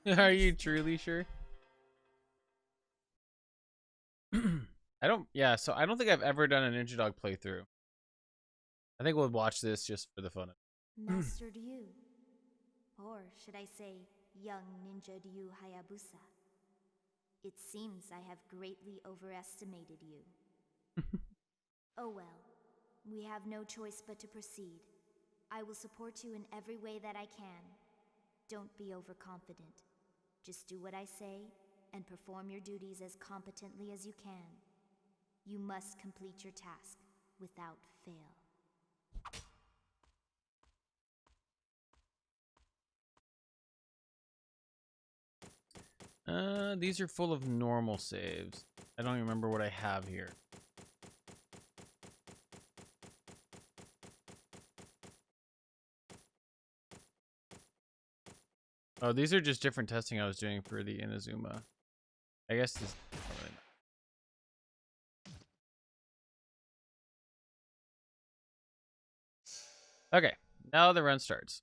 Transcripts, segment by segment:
Are you truly sure? So I don't think I've ever done a Ninja Dog playthrough. I think we'll watch this just for the fun of it. Master Ryu. Or should I say, young Ninja Ryu Hayabusa. It seems I have greatly overestimated you. Oh well, we have no choice but to proceed. I will support you in every way that I can. Don't be overconfident. Just do what I say, and perform your duties as competently as you can. You must complete your task without fail. These are full of normal saves. I don't even remember what I have here. Oh, these are just different testing I was doing for the Inazuma. I guess this. Okay, now the run starts.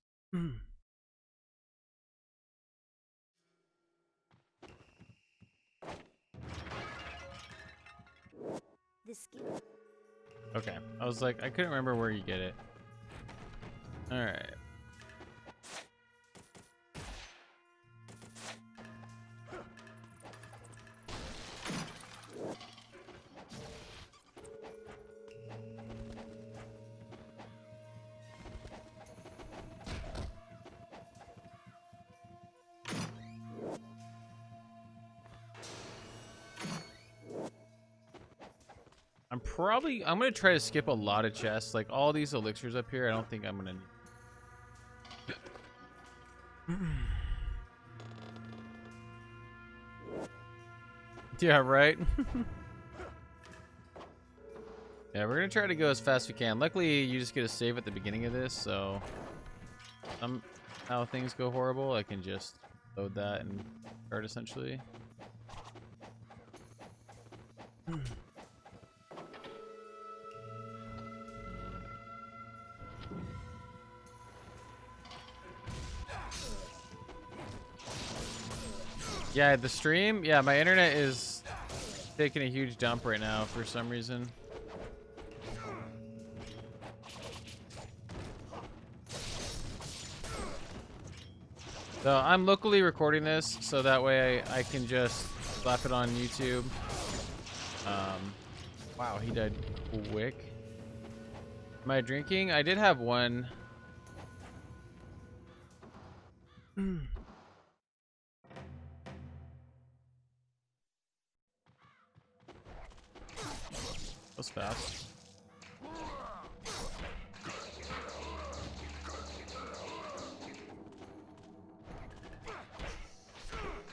Okay, I was like, I couldn't remember where you get it. All right. I'm gonna try to skip a lot of chests. Like all these elixirs up here, I don't think I'm gonna need. Yeah, right? Yeah, we're gonna try to go as fast as we can. Luckily, you just get a save at the beginning of this, so how things go horrible, I can just load that and start essentially. Yeah, the stream, yeah, my internet is taking a huge dump right now for some reason. So I'm locally recording this, so that way I can just slap it on YouTube. Wow, he died quick. Am I drinking? I did have one. That was fast.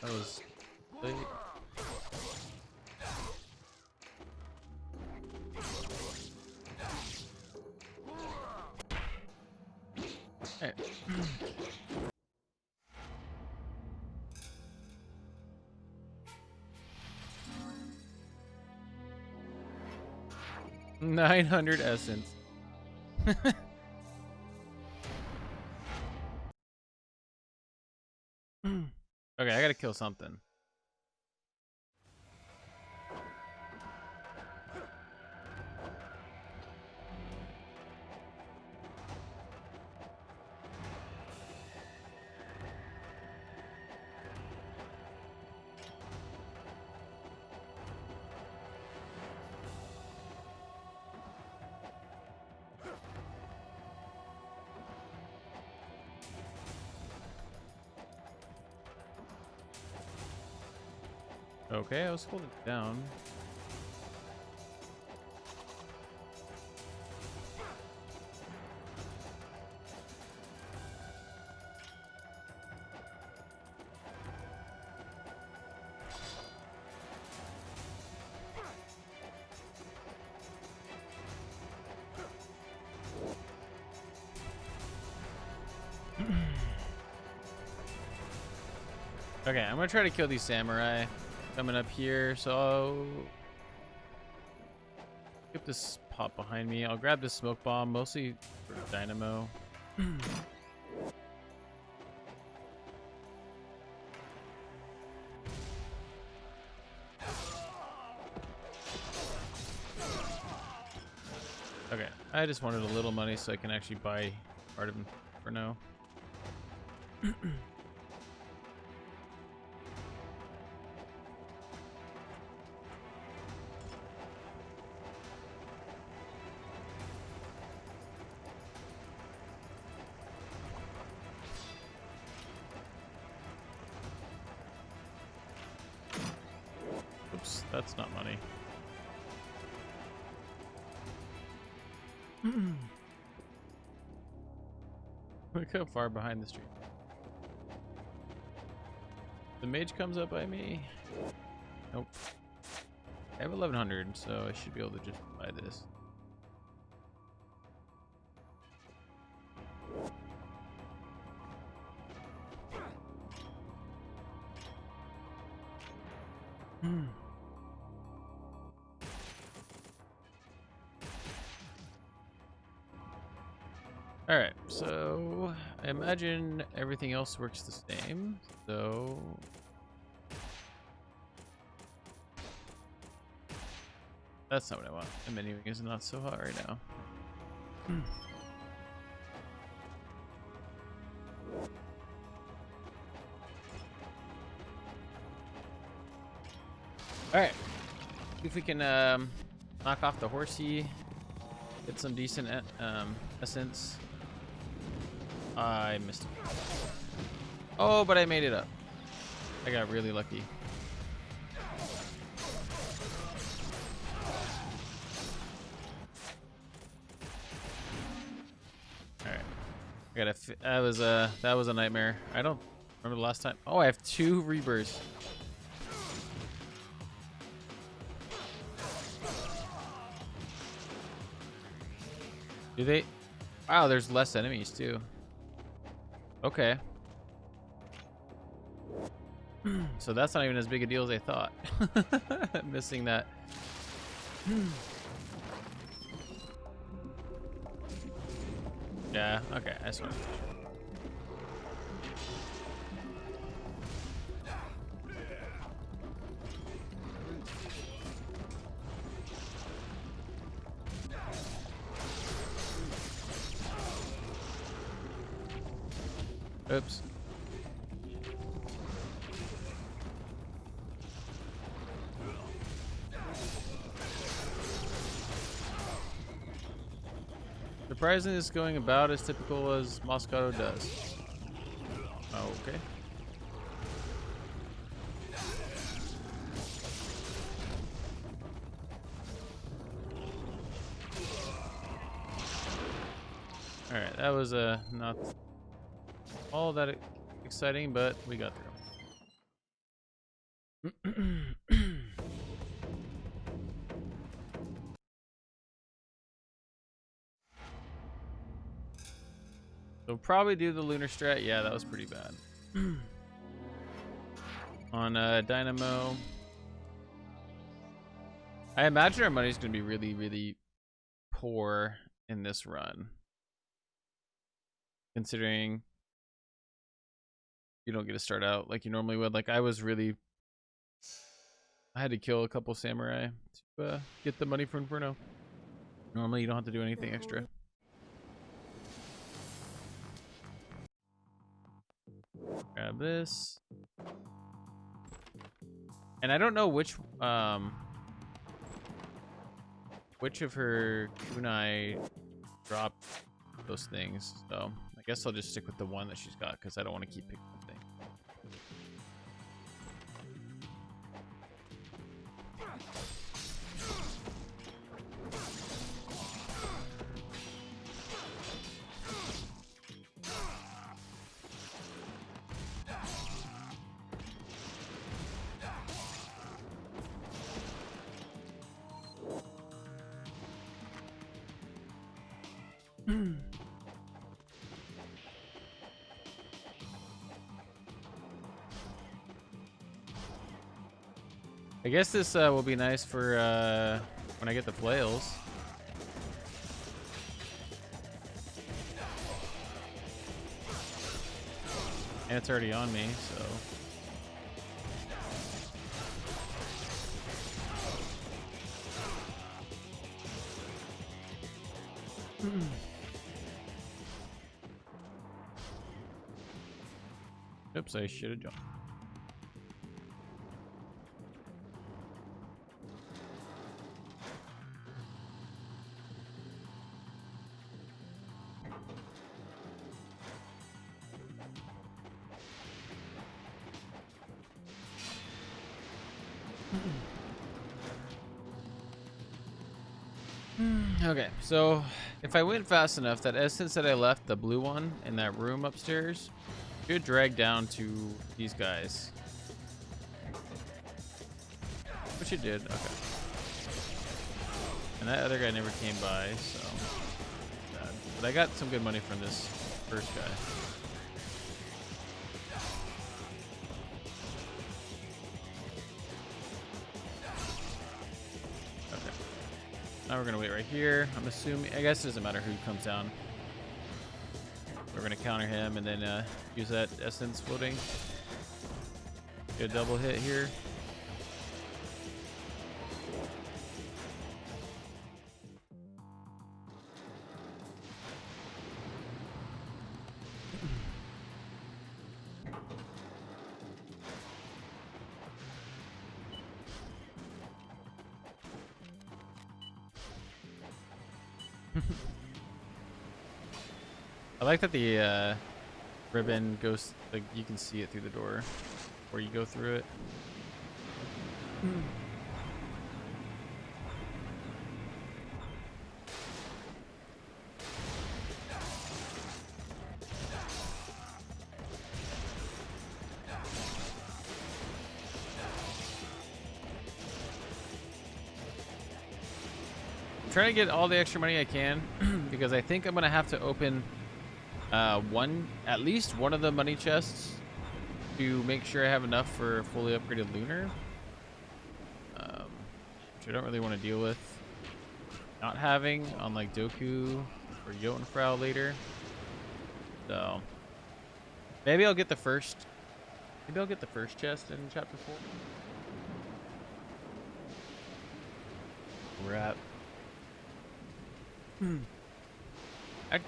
That was late. Hey. 900 essence. Okay, I gotta kill something. Okay, I was holding it down. Okay, I'm gonna try to kill these samurai coming up here, so I'll skip this pop behind me. I'll grab this smoke bomb, mostly for dynamo. I just wanted a little money so I can actually buy part of him for now. Oops, that's not money. Look how far behind the street. The mage comes up by me. Nope. I have 1100, so I should be able to just buy this. Alright, so I imagine everything else works the same, so that's not what I want. The menu is not so hot right now. Alright, if we can knock off the horsey, get some decent essence. I missed it. Oh, but I made it up. I got really lucky. All right, I gotta. That was a nightmare. I don't remember the last time. Oh, I have 2 rebirths. Do they? Wow, there's less enemies too. Okay. So that's not even as big a deal as I thought. Missing that. Yeah, okay, I just want to make sure. Oops. Surprisingly, it's going about as typical as Moscato does. Okay. Alright, that was not all that exciting, but we got through. So probably do the lunar strat. Yeah, that was pretty bad. On Dynamo, I imagine our money's gonna be really, really poor in this run, considering you don't get to start out like you normally would. Like I had to kill a couple samurai to get the money for Inferno. Normally you don't have to do anything extra. Grab this. And I don't know which of her kunai dropped those things, so I guess I'll just stick with the one that she's got because I don't want to keep picking the thing. I guess this will be nice for when I get the flails. And it's already on me, so. Oops, I should have jumped. Okay, so if I went fast enough, that essence that I left, the blue one in that room upstairs, should drag down to these guys. Which it did, okay. And that other guy never came by, so bad. But I got some good money from this first guy. Now we're gonna wait right here. I'm assuming, I guess it doesn't matter who comes down. We're gonna counter him and then use that essence floating. Get a double hit here. I like that the ribbon goes, like, you can see it through the door where you go through it. I'm trying to get all the extra money I can because I think I'm gonna have to open at least one of the money chests to make sure I have enough for a fully upgraded lunar, which I don't really want to deal with not having on like Doku or Jotunfrau later. So maybe I'll get the first chest in chapter 4. We're at I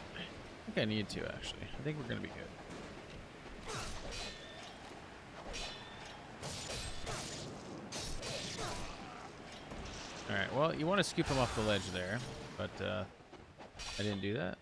think I need to, actually. I think we're gonna be good. Alright, well, you want to scoop him off the ledge there, but I didn't do that.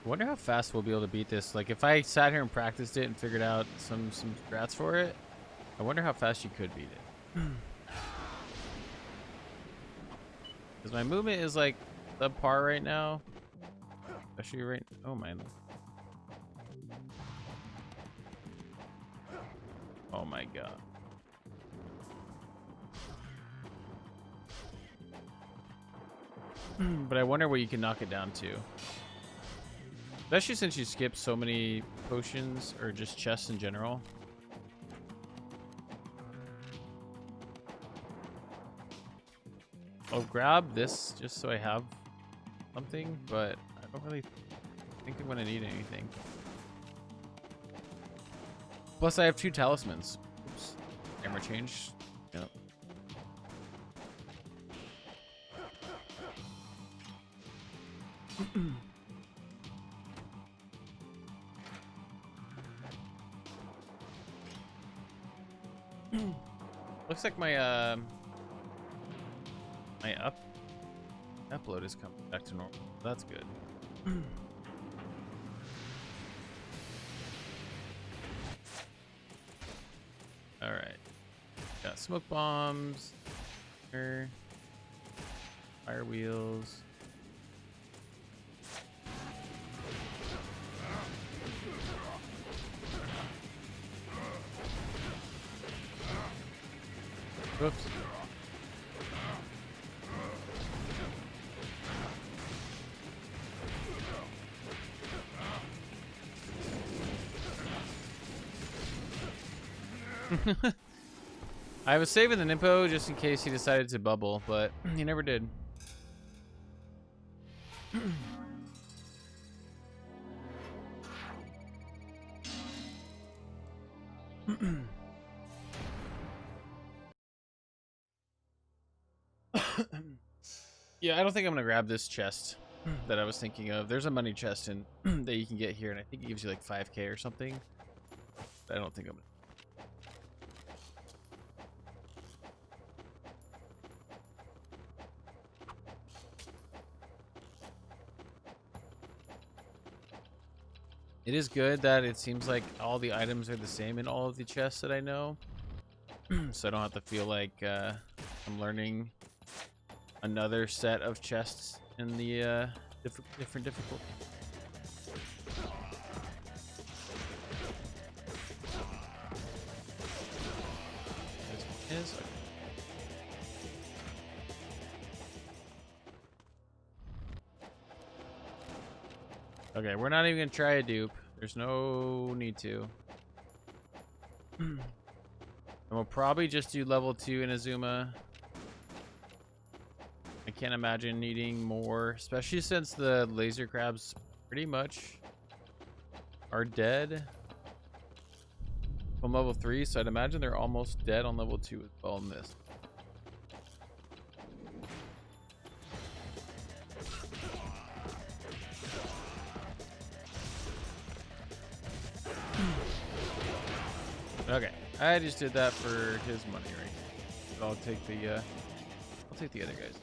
I wonder how fast we'll be able to beat this. Like, if I sat here and practiced it and figured out some strats for it, I wonder how fast you could beat it. Because my movement is like subpar right now. Especially right. Oh my. Oh my god. But I wonder what you can knock it down to. Especially since you skip so many potions or just chests in general. I'll grab this just so I have something, but I don't really think I'm gonna need anything. Plus I have 2 talismans. Oops. Camera change. Yep. Looks like my my upload is coming back to normal. That's good. All right, got smoke bombs, fire wheels. Whoops. I was saving the Nimpo just in case he decided to bubble, but he never did. Yeah, I don't think I'm gonna grab this chest that I was thinking of. There's a money chest in that you can get here, and I think it gives you like 5K or something. But I don't think I'm gonna. It is good that it seems like all the items are the same in all of the chests that I know. So I don't have to feel like I'm learning another set of chests in the different difficulty. Is okay, we're not even gonna try a dupe. There's no need to. And we'll probably just do level 2 in Azuma. I can't imagine needing more, especially since the laser crabs pretty much are dead from level 3, so I'd imagine they're almost dead on level 2 as well in this. Okay, I just did that for his money right here. But I'll take the other guys.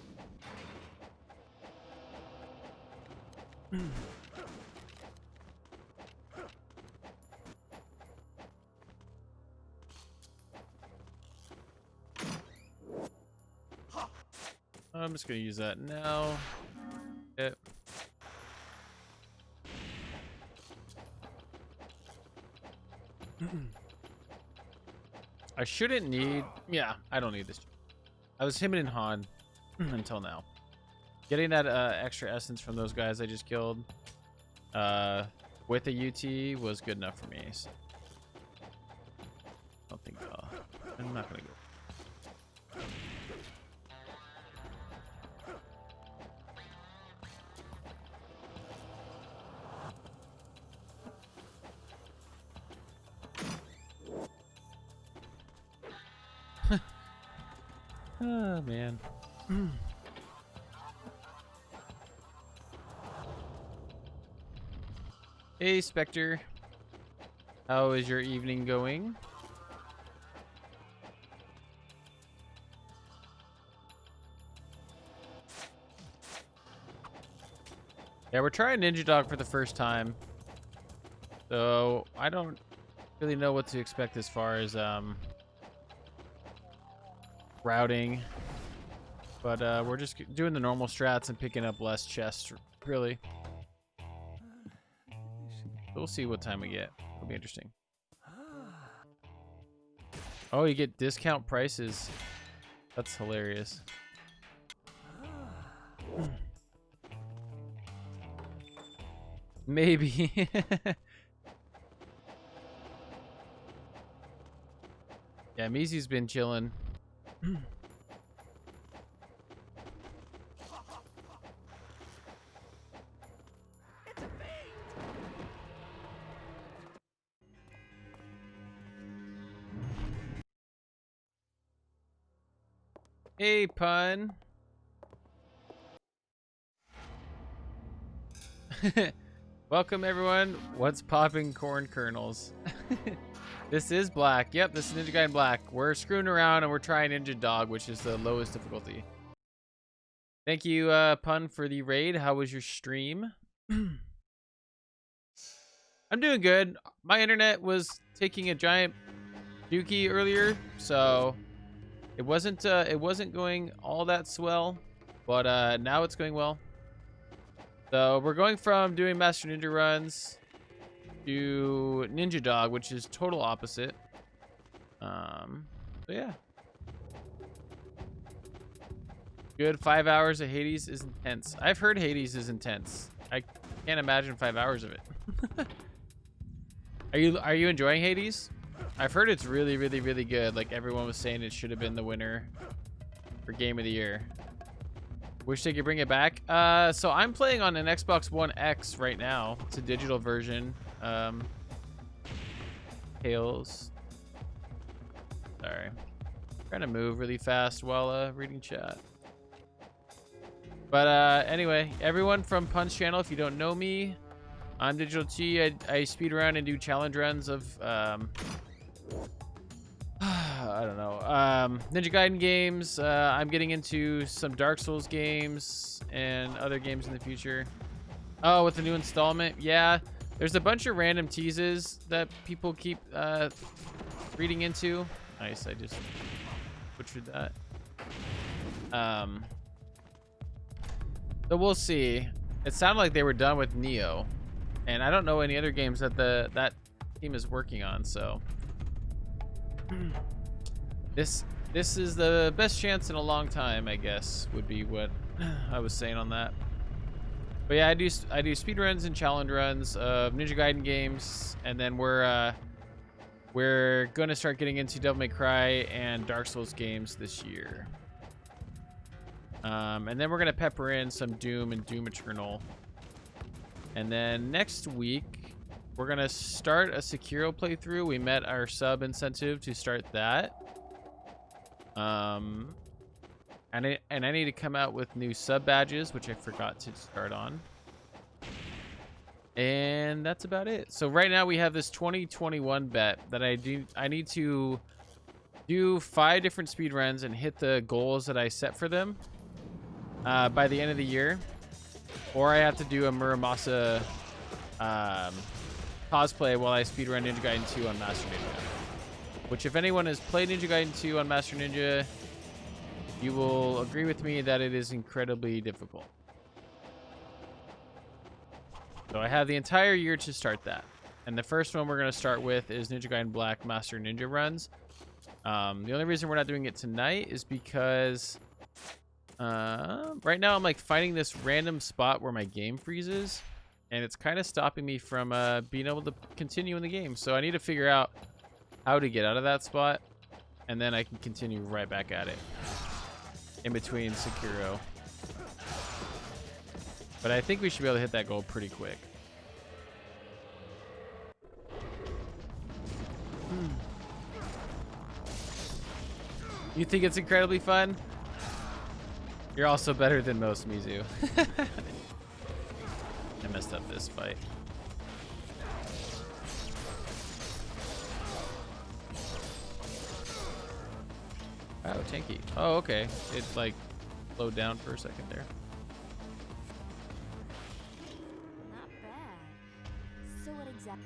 I'm just gonna use that now. Yep. I shouldn't need. Yeah, I don't need this. I was him and Han until now. Getting that extra essence from those guys I just killed with a UT was good enough for me. So I don't think I'm not gonna go. Oh man. Hey Spectre, how is your evening going? Yeah, we're trying Ninja Dog for the first time, so I don't really know what to expect as far as routing, but we're just doing the normal strats and picking up less chests, really. We'll see what time we get. It'll be interesting. Oh, you get discount prices. That's hilarious. Maybe. Yeah, Mizu's been chilling. Hey, Pun. Welcome, everyone. What's popping, corn kernels? This is Black. Yep, this is Ninja Gaiden Black. We're screwing around and we're trying Ninja Dog, which is the lowest difficulty. Thank you, Pun, for the raid. How was your stream? I'm doing good. My internet was taking a giant dookie earlier, so it wasn't going all that swell, but now it's going well. So we're going from doing Master Ninja runs to Ninja Dog, which is total opposite. So yeah. Good 5 hours of Hades is intense. I've heard Hades is intense. I can't imagine 5 hours of it. Are you enjoying Hades? I've heard it's really, really, really good. Like everyone was saying it should have been the winner for Game of the Year. Wish they could bring it back. So I'm playing on an Xbox One X right now. It's a digital version. Tails. Sorry. Trying to move really fast while reading chat. But anyway, everyone from Punch Channel, if you don't know me, I'm Digital T. I speed around and do challenge runs of I don't know, Ninja Gaiden games. I'm getting into some Dark Souls games and other games in the future. Oh, with the new installment, yeah. There's a bunch of random teases that people keep reading into. Nice, I just butchered that. So we'll see. It sounded like they were done with Neo, and I don't know any other games that that team is working on. So this is the best chance in a long time, I guess, would be what I was saying on that. But yeah, I do speedruns and challenge runs of Ninja Gaiden games, and then we're gonna start getting into Devil May Cry and Dark Souls games this year. And then we're gonna pepper in some Doom and Doom Eternal. And then next week we're gonna start a Sekiro playthrough. We met our sub incentive to start that. And I need to come out with new sub badges, which I forgot to start on. And that's about it. So right now we have this 2021 bet that I need to do 5 different speed runs and hit the goals that I set for them by the end of the year, or I have to do a Muramasa cosplay while I speedrun Ninja Gaiden 2 on Master Ninja. Which, if anyone has played Ninja Gaiden 2 on Master Ninja, you will agree with me that it is incredibly difficult. So I have the entire year to start that. And the first one we're going to start with is Ninja Gaiden Black Master Ninja runs. The only reason we're not doing it tonight is because right now I'm like finding this random spot where my game freezes, and it's kind of stopping me from being able to continue in the game. So I need to figure out how to get out of that spot, and then I can continue right back at it in between Sekiro. But I think we should be able to hit that goal pretty quick. You think it's incredibly fun? You're also better than most, Mizu. I messed up this fight. Oh, tanky. Oh, okay. It like slowed down for a second there. Not bad. So what exactly?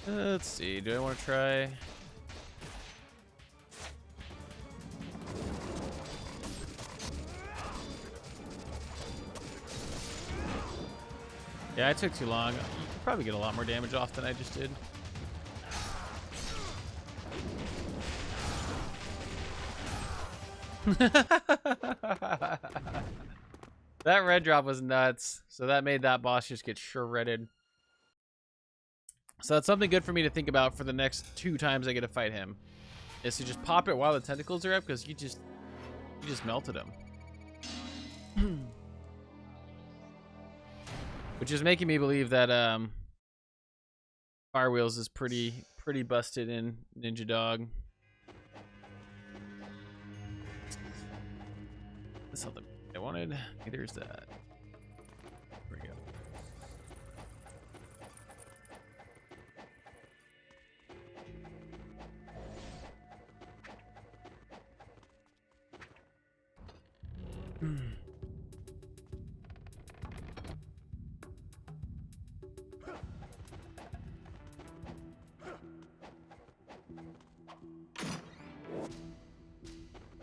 Let's see. Do I want to try? Yeah, I took too long. You could probably get a lot more damage off than I just did. That red drop was nuts. So that made that boss just get shredded. So that's something good for me to think about for the next 2 times I get to fight him. Is to just pop it while the tentacles are up, because you just melted him. Which is making me believe that Fire Wheels is pretty busted in Ninja Dog. That's not the I wanted. Neither is that. There we go.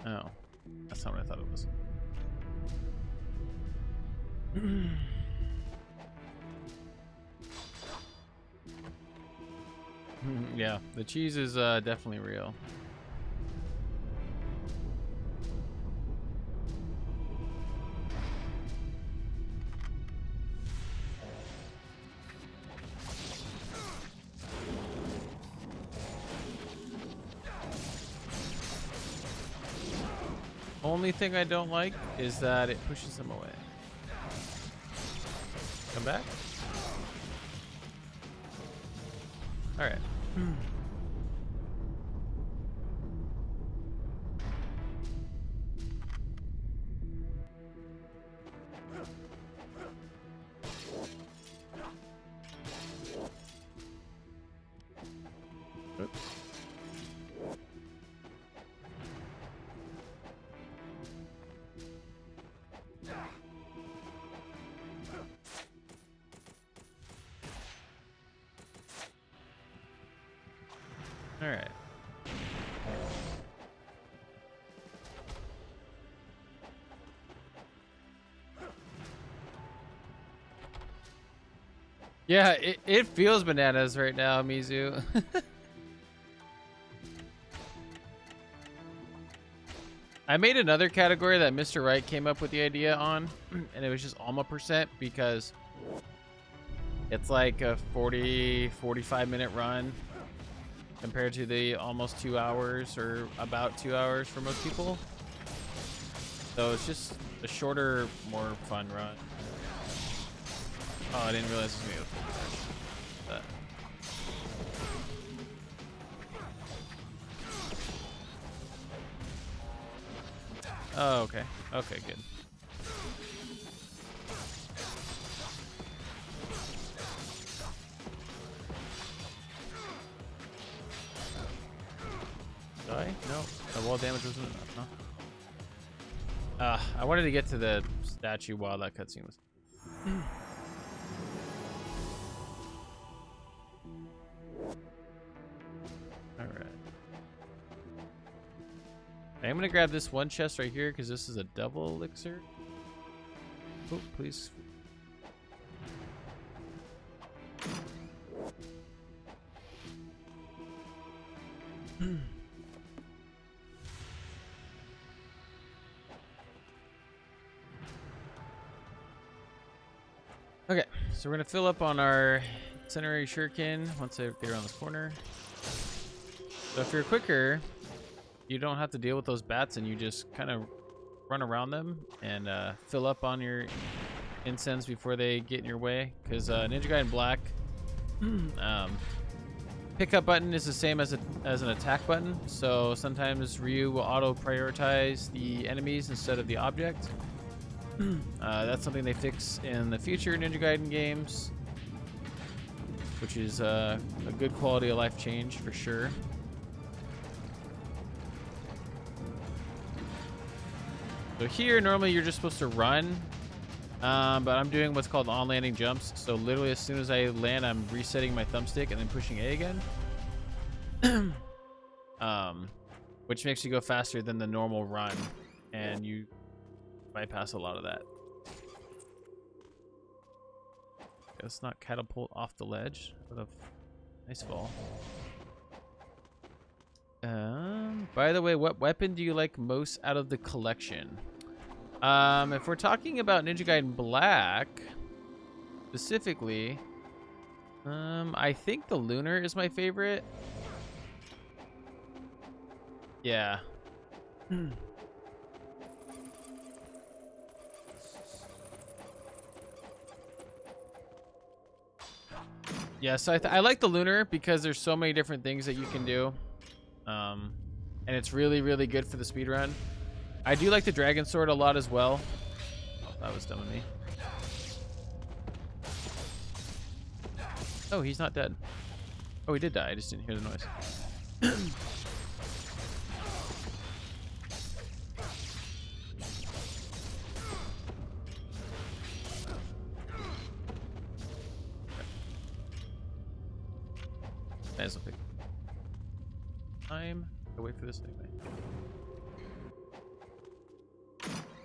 Oh, that's not what I thought it was. Yeah, the cheese is definitely real. Only thing I don't like is that it pushes them away. Come back. All right. Oops. All right. Yeah, it feels bananas right now, Mizu. I made another category that Mr. Wright came up with the idea on, and it was just Alma percent because it's like a 45 minute run compared to the almost 2 hours or about 2 hours for most people. So it's just a shorter, more fun run. Oh, I didn't realize it was gonna be a full crash. Oh, okay. Okay, good. Die? No. The wall damage wasn't enough, huh? I wanted to get to the statue while that cutscene was. Alright. I'm gonna grab this one chest right here because this is a double elixir. Oh, please. Okay, so we're gonna fill up on our incendiary shuriken once I get around this corner. So if you're quicker, you don't have to deal with those bats and you just kind of run around them and fill up on your incense before they get in your way. Because Ninja Gaiden Black pickup button is the same as an attack button. So sometimes Ryu will auto prioritize the enemies instead of the object. That's something they fix in the future Ninja Gaiden games, which is a good quality of life change for sure. So here, normally you're just supposed to run, but I'm doing what's called on-landing jumps. So literally as soon as I land, I'm resetting my thumbstick and then pushing A again. Which makes you go faster than the normal run, and you bypass a lot of that. Let's not catapult off the ledge. What a nice fall. By the way, what weapon do you like most out of the collection? If we're talking about Ninja Gaiden Black specifically, I think the Lunar is my favorite. Yeah. Yeah, so I like the Lunar because there's so many different things that you can do. And it's really, really good for the speedrun. I do like the Dragon Sword a lot as well. Oh, that was dumb of me. Oh, he's not dead. Oh, he did die. I just didn't hear the noise. Nice. Okay. Time. I'll wait for this thing.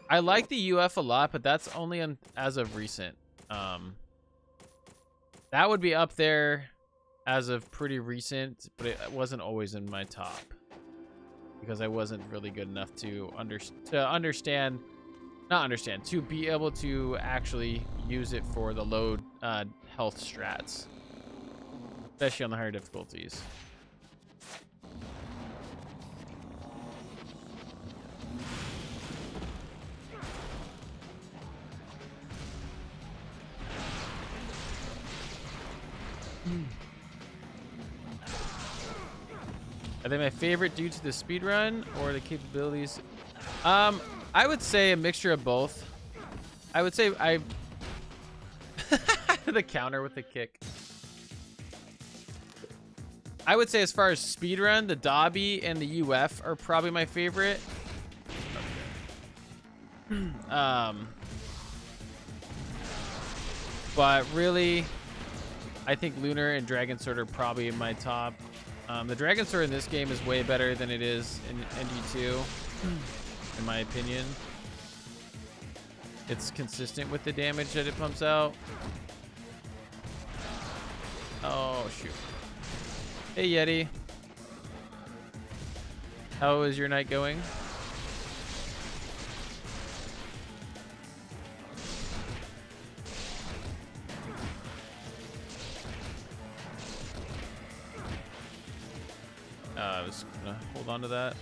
I like the UF a lot, but that's only as of recent. That would be up there as of pretty recent, but it wasn't always in my top because I wasn't really good enough to understand, to be able to actually use it for the low health strats, especially on the higher difficulties. Are they my favorite due to the speedrun or the capabilities? I would say a mixture of both. I would say the counter with the kick. I would say as far as speedrun, the Dobby and the UF are probably my favorite. But really, I think Lunar and Dragon Sword are probably in my top. The Dragon Sword in this game is way better than it is in ND2, in my opinion. It's consistent with the damage that it pumps out. Oh, shoot. Hey, Yeti. How is your night going? I was gonna hold on to that.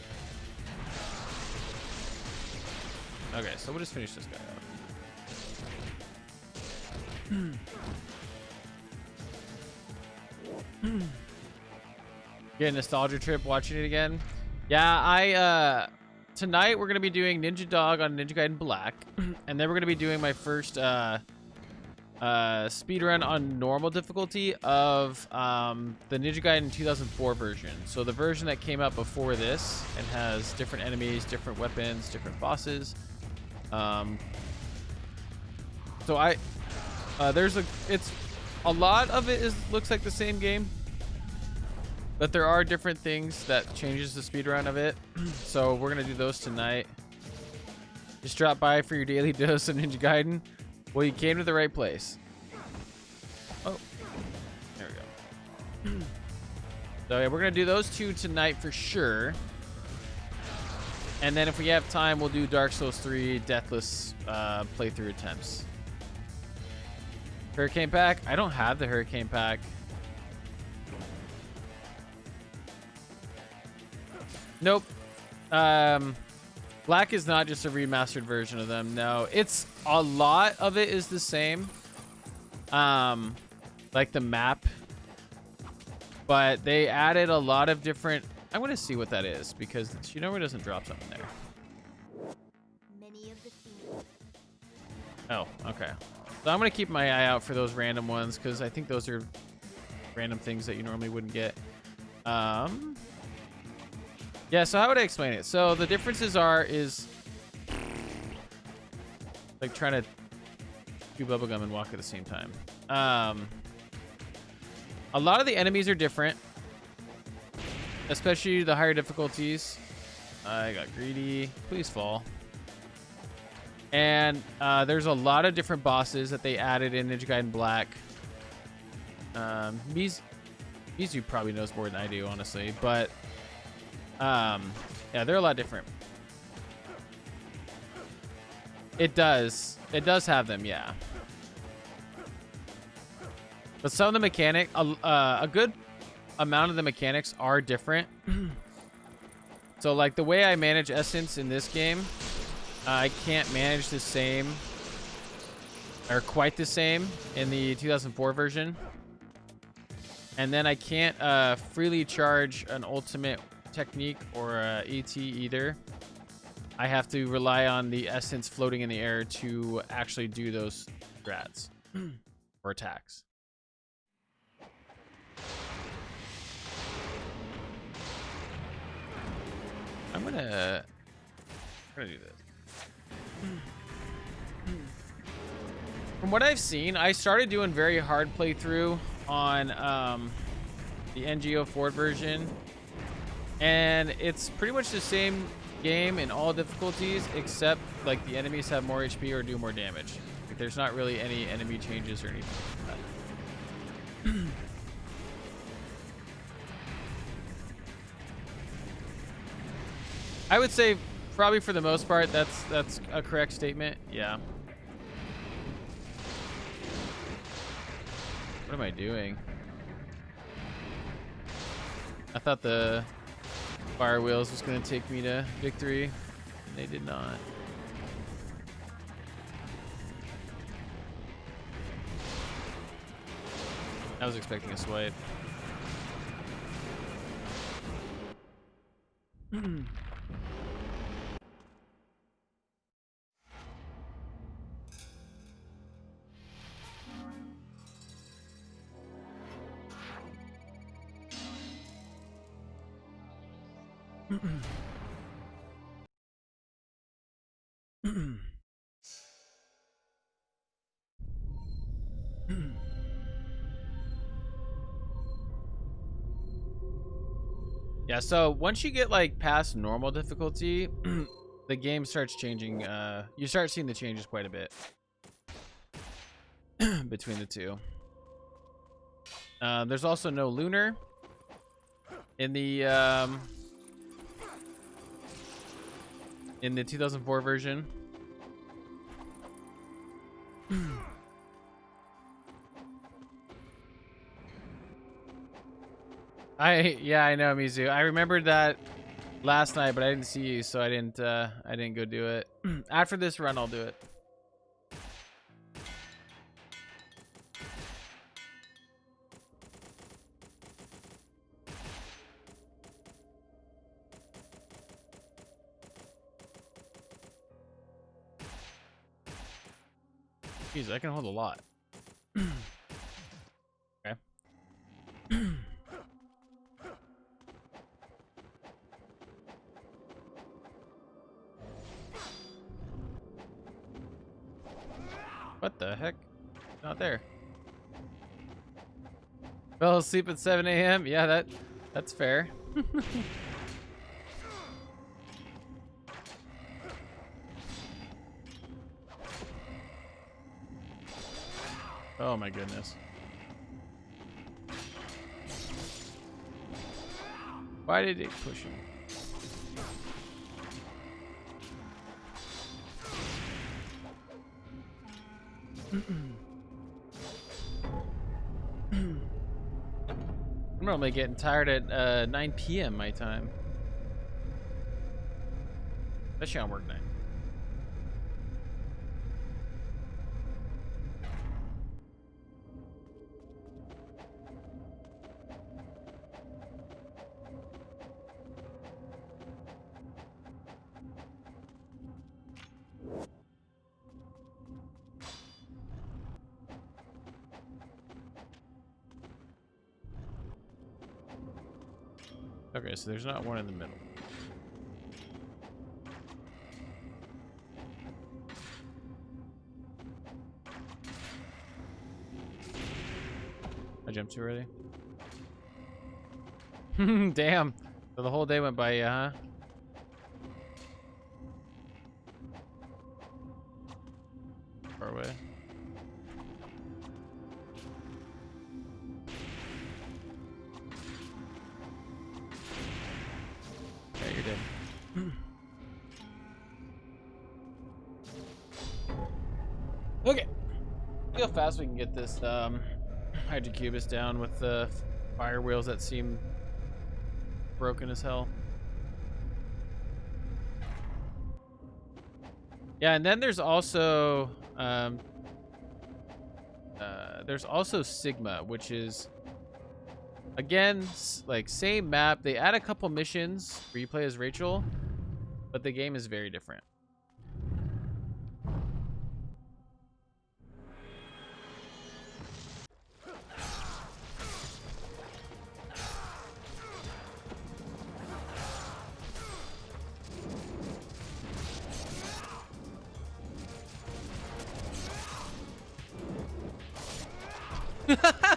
Okay, so we'll just finish this guy up. Get a nostalgia trip watching it again. Yeah, tonight we're gonna be doing Ninja Dog on Ninja Gaiden Black, and then we're gonna be doing my first speedrun on normal difficulty of the Ninja Gaiden 2004 version. So the version that came out before this and has different enemies, different weapons, different bosses. So it's a lot of it looks like the same game, but there are different things that changes the speedrun of it. So we're gonna do those tonight. Just drop by for your daily dose of Ninja Gaiden. Well, you came to the right place. Oh, there we go. So yeah, we're gonna do those two tonight for sure. And then if we have time, we'll do Dark Souls 3 Deathless playthrough attempts. Hurricane Pack? I don't have the Hurricane Pack. Nope. Black is not just a remastered version of them. No, it's a lot of it is the same. Like the map, but they added a lot of different. I want to see what that is because it doesn't drop something there. Many of the themes. Oh, okay. So I'm gonna keep my eye out for those random ones because I think those are random things that you normally wouldn't get. Yeah, so how would I explain it? So the differences is like trying to chew bubblegum and walk at the same time. A lot of the enemies are different, especially the higher difficulties. I got greedy. Please fall. And there's a lot of different bosses that they added in Ninja Gaiden Black. Mizu probably knows more than I do, honestly, but yeah, they're a lot different. It does have them, yeah. But some of the mechanic, a good amount of the mechanics are different. So like the way I manage Essence in this game, I can't manage the same or quite the same in the 2004 version. And then I can't freely charge an ultimate technique or ET either. I have to rely on the essence floating in the air to actually do those strats or attacks. I'm gonna do this. From what I've seen, I started doing very hard playthrough on the NGO Ford version, and it's pretty much the same game in all difficulties except like the enemies have more HP or do more damage. Like, there's not really any enemy changes or anything like that. I would say probably for the most part that's a correct statement. Yeah. What am I doing? I thought the fire wheels was going to take me to victory, and they did not. I was expecting a swipe. Yeah, so once you get like past normal difficulty, the game starts changing. You start seeing the changes quite a bit between the two. There's also no lunar in the 2004 version. I know, Mizu. I remembered that last night, but I didn't see you, so I didn't go do it. After this run, I'll do it. Jeez, I can hold a lot. Okay. What the heck? Not there. Fell asleep at 7 a.m. Yeah, that's fair. Oh my goodness. Why did it push him? I'm normally getting tired at 9 p.m. my time. Especially on work night. Okay, so there's not one in the middle. I jumped too early. Damn. So the whole day went by, huh? Far away. Okay, you're dead. Okay. See how fast we can get this Hydrocubus down with the fire wheels that seem broken as hell. Yeah, and then there's also Sigma, which is again like same map. They add a couple missions where you play as Rachel, but the game is very different.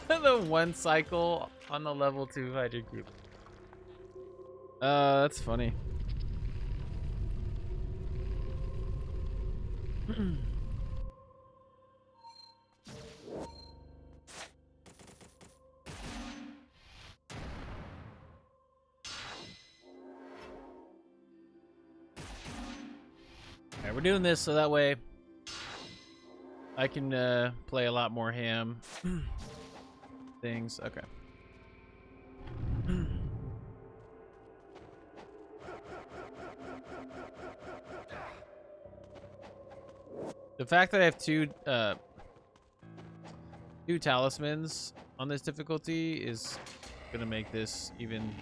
The one cycle on the level 2 Hydrocube. That's funny. Alright, we're doing this so that way I can play a lot more ham things. Okay. The fact that I have two talismans on this difficulty is gonna make this even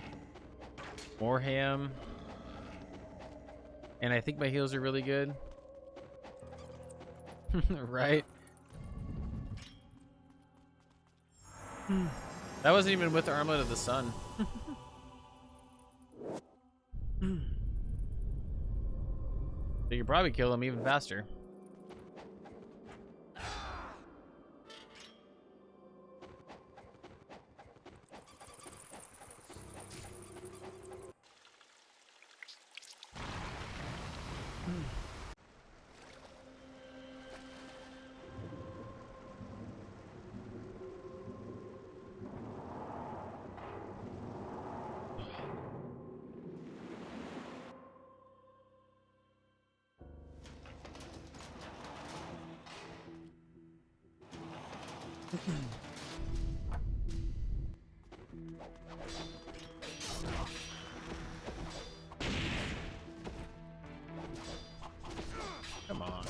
more ham. And I think my heals are really good. Right? That wasn't even with the Armlet of the Sun. You could probably kill him even faster. Come on.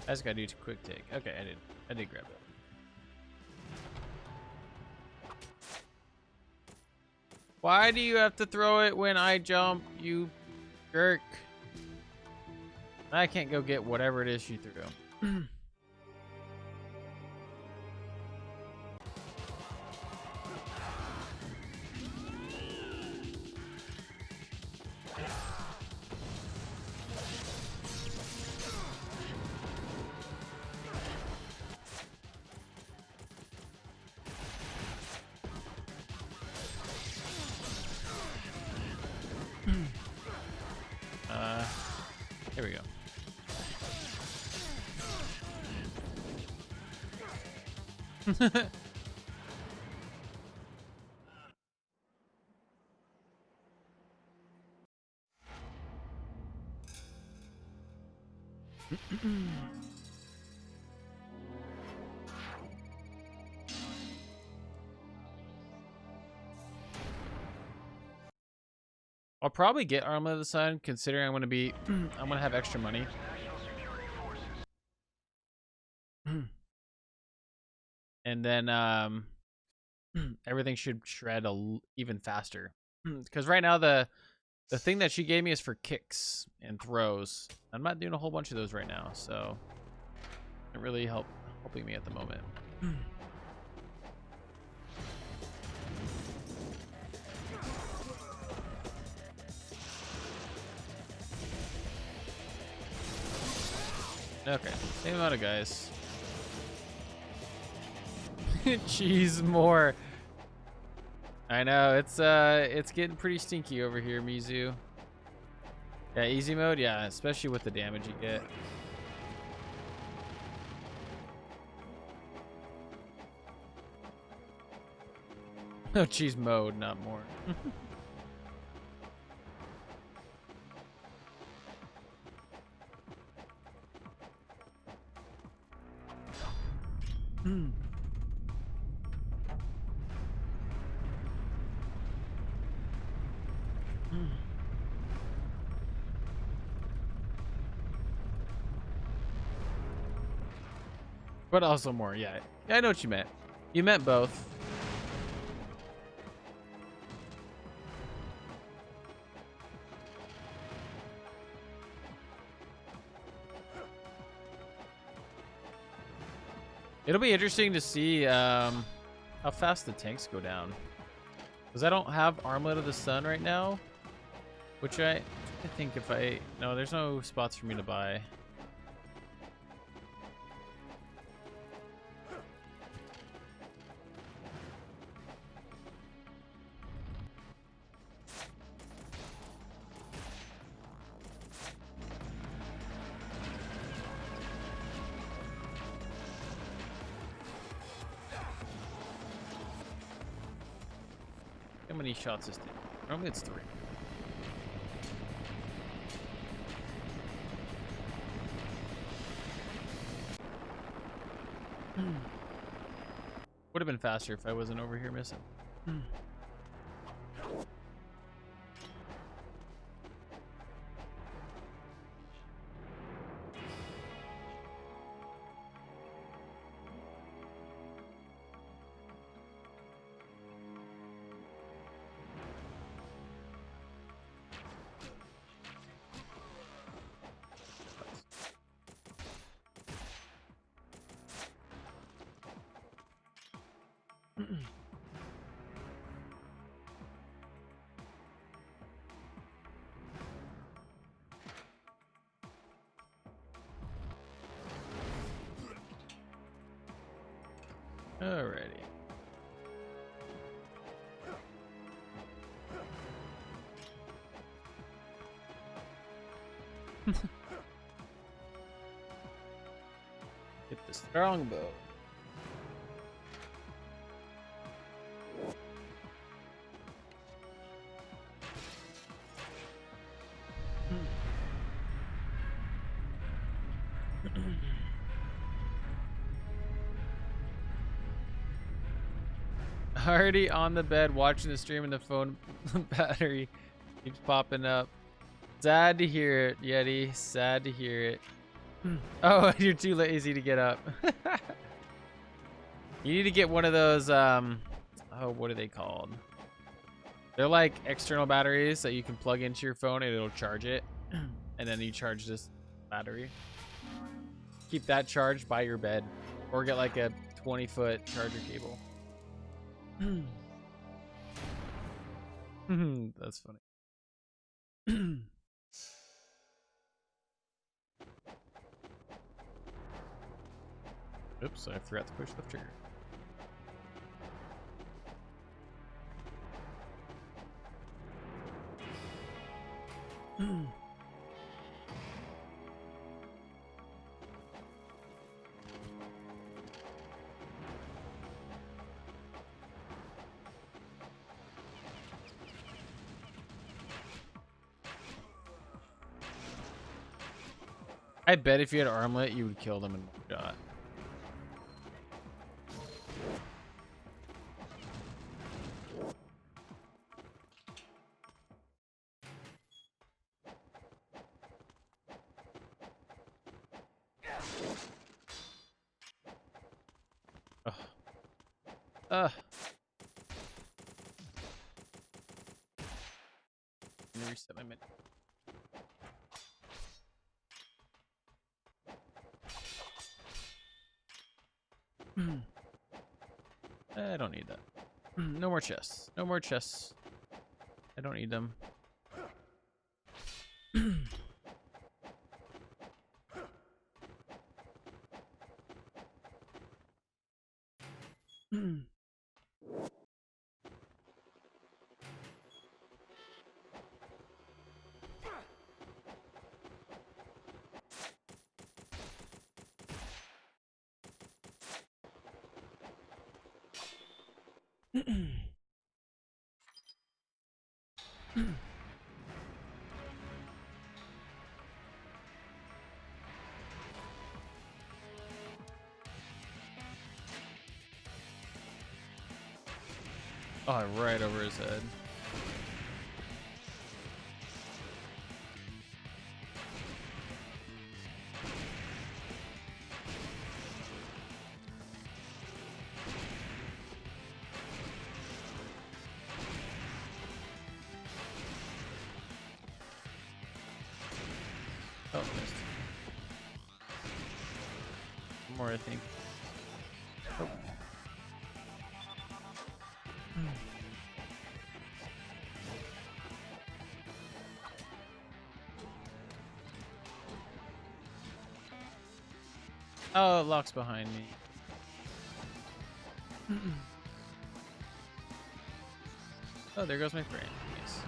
I just gotta do a quick take. Okay, I did grab it. Why do you have to throw it when I jump, you jerk? I can't go get whatever it is you threw. Here we go. I'll probably get Armlet of the Sun, considering I'm gonna be I'm gonna have extra money. And then everything should shred even faster. Because right now the thing that she gave me is for kicks and throws. I'm not doing a whole bunch of those right now, so it really helping me at the moment. Okay, same amount of guys. Jeez, more. I know, it's getting pretty stinky over here, Mizu. Yeah, easy mode, yeah, especially with the damage you get. Oh, geez, mode, not more. But also more, yeah. I know what you meant. You meant both. It'll be interesting to see how fast the tanks go down. Because I don't have Armlet of the Sun right now. Which I think if I... No, there's no spots for me to buy. How many shots is it? Normally it's 3. Would have been faster if I wasn't over here missing. Alrighty. Get the strongbow. Already on the bed watching the stream and the phone battery keeps popping up. Sad to hear it, Yeti. Sad to hear it. Oh, you're too lazy to get up. You need to get one of those, oh, what are they called? They're like external batteries that you can plug into your phone and it'll charge it. And then you charge this battery. Keep that charged by your bed. Or get like a 20-foot charger cable. That's funny. Oops, I forgot to push the trigger. I bet if you had armlet, you would kill them in one shot. Let me reset my menu. I don't need that. No more chests. No more chests. I don't need them. Oh, right over his head. Oh, missed. One more, I think. Oh. Oh, it locks behind me. Oh, there goes my friend. Nice.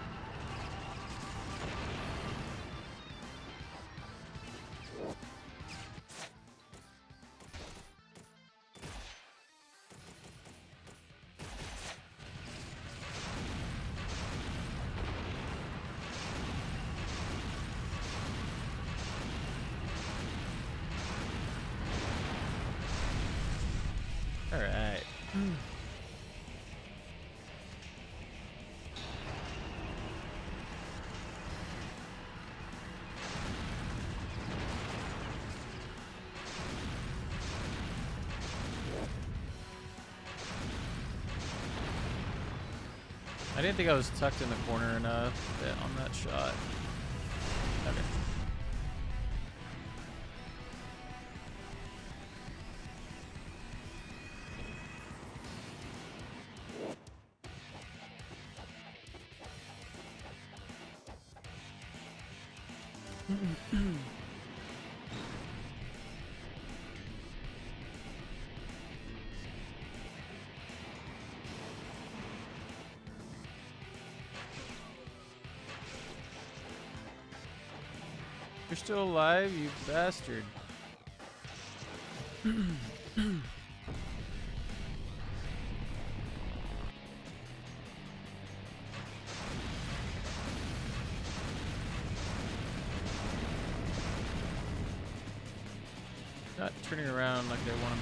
All right. I didn't think I was tucked in the corner enough on that shot. Okay. You're still alive, you bastard. Not turning around like I want him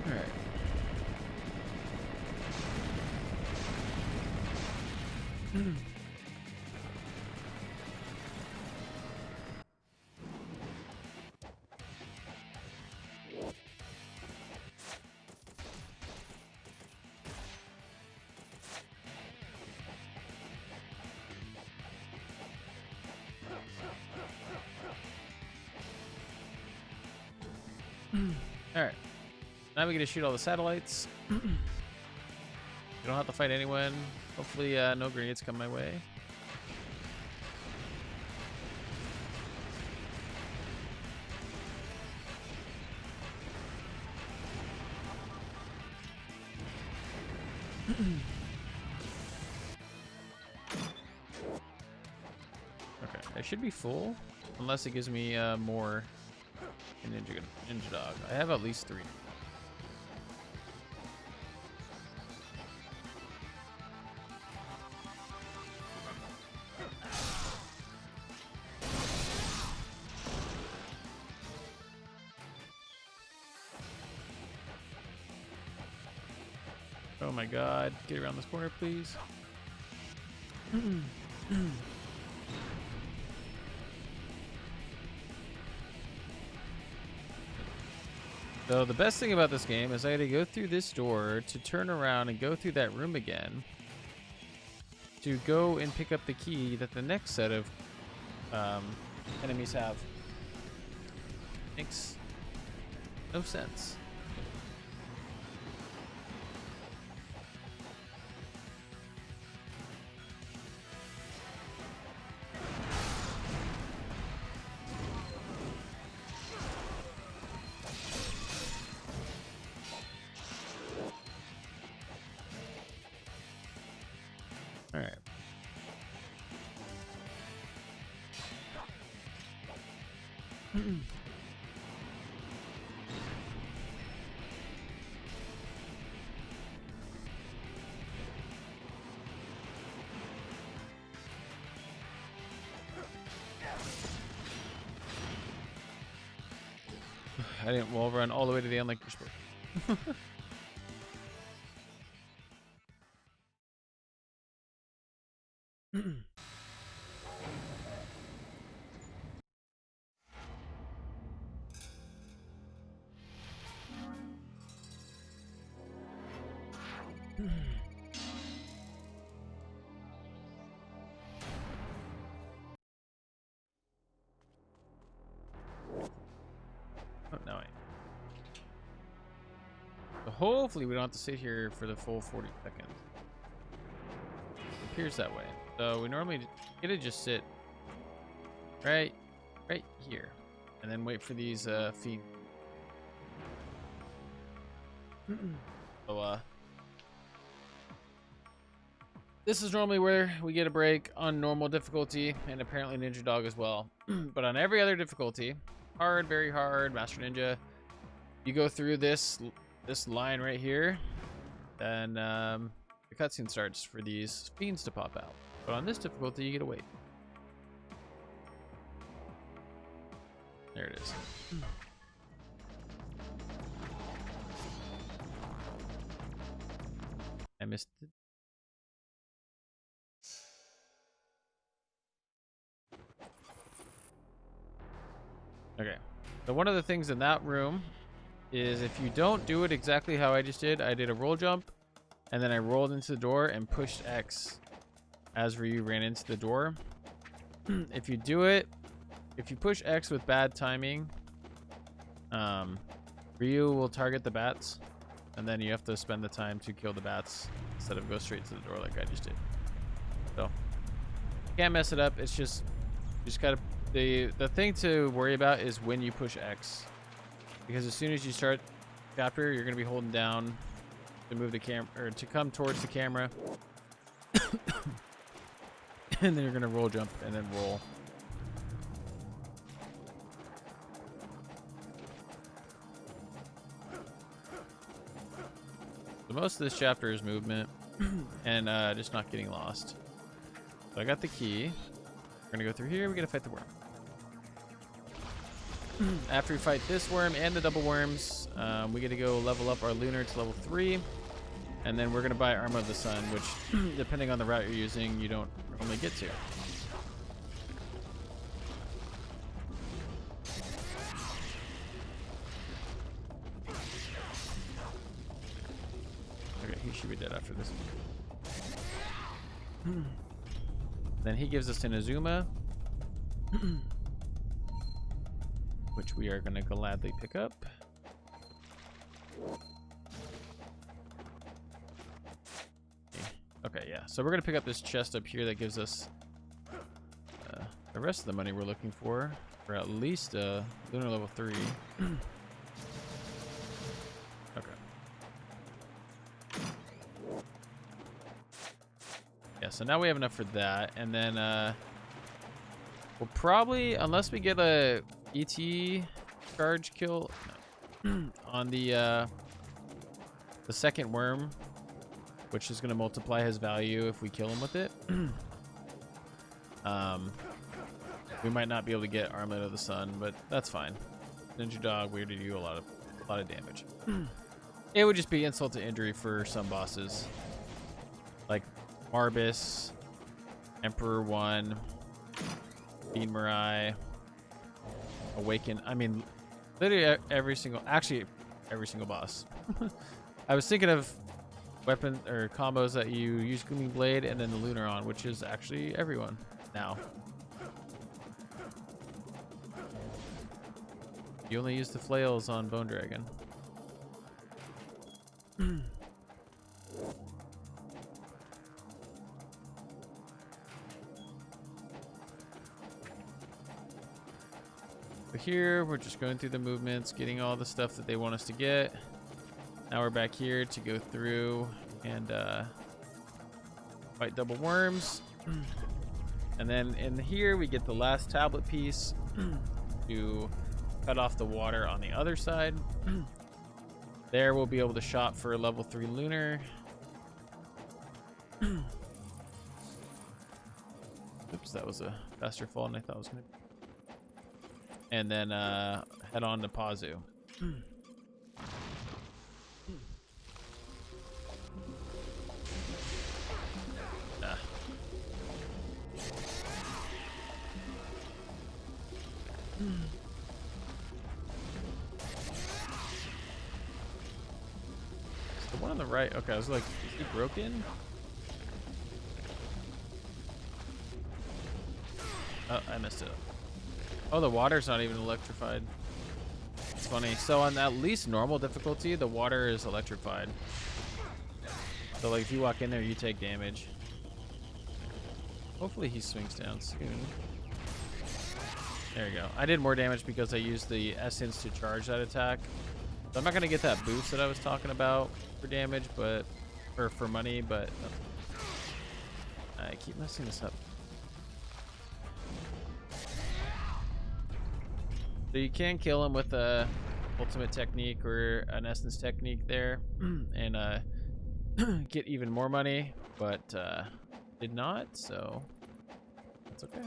to. Alright. Alright. Now we get to shoot all the satellites. You don't have to fight anyone. Hopefully no grenades come my way. Okay, I should be full. Unless it gives me more in Ninja Dog. I have at least 3. Oh my god. Get around this corner, please. So the best thing about this game is I had to go through this door to turn around and go through that room again to go and pick up the key that the next set of enemies have. Makes no sense. All right. I didn't wall run all the way to the end like you're supposed to. Oh, no, so hopefully we don't have to sit here for the full 40 seconds. It appears that way. So we normally get to just sit right here and then wait for these feet. So this is normally where we get a break on normal difficulty and apparently Ninja Dog as well. But on every other difficulty, hard, very hard, Master Ninja, you go through this line right here, and the cutscene starts for these fiends to pop out. But on this difficulty, you get to wait. There it is. I missed it. Okay. So one of the things in that room is if you don't do it exactly how I just did, I did a roll jump and then I rolled into the door and pushed X as Ryu ran into the door. If you do it, if you push X with bad timing, Ryu will target the bats, and then you have to spend the time to kill the bats instead of go straight to the door like I just did. So can't mess it up. It's just you just gotta the thing to worry about is when you push X, because as soon as you start chapter, you're gonna be holding down to move the camera or to come towards the camera, and then you're gonna roll jump and then roll. So most of this chapter is movement and just not getting lost. So I got the key. We're gonna go through here. We gotta fight the worm. After we fight this worm and the double worms, we get to go level up our lunar to level 3, and then we're gonna buy Armor of the Sun, which, depending on the route you're using, you don't normally get to. Okay, he should be dead after this. Then he gives us an Azuma, which we are going to gladly pick up. Okay, yeah. So we're going to pick up this chest up here that gives us the rest of the money we're looking for at least lunar level 3. Okay. Yeah, so now we have enough for that, and then we'll probably, unless we get a ET charge kill on the second worm, which is going to multiply his value if we kill him with it. We might not be able to get Armlet of the Sun, but that's fine. Ninja Dog, we already do a lot of damage. It would just be insult to injury for some bosses, like Marbus, Emperor 1, Bean Mirai, Awaken. I mean, literally every single boss. I was thinking of weapon or combos that you use Gleaming Blade and then the Lunar on, which is actually everyone now. You only use the flails on Bone Dragon. But here, we're just going through the movements, getting all the stuff that they want us to get. Now we're back here to go through and fight double worms. And then in here, we get the last tablet piece to cut off the water on the other side. There we'll be able to shop for a level 3 lunar. Oops, that was a faster fall than I thought it was going to be. And then head on to Pazu. The one on the right. Okay, I was like, is he broken? Oh, I messed it up. Oh, the water's not even electrified. It's funny. So on at least normal difficulty, the water is electrified. So like if you walk in there, you take damage. Hopefully he swings down soon. There you go. I did more damage because I used the essence to charge that attack. So I'm not gonna get that boost that I was talking about for damage, but or for money, but I keep messing this up. So you can kill him with a ultimate technique or an essence technique there, and get even more money, but did not, so that's okay.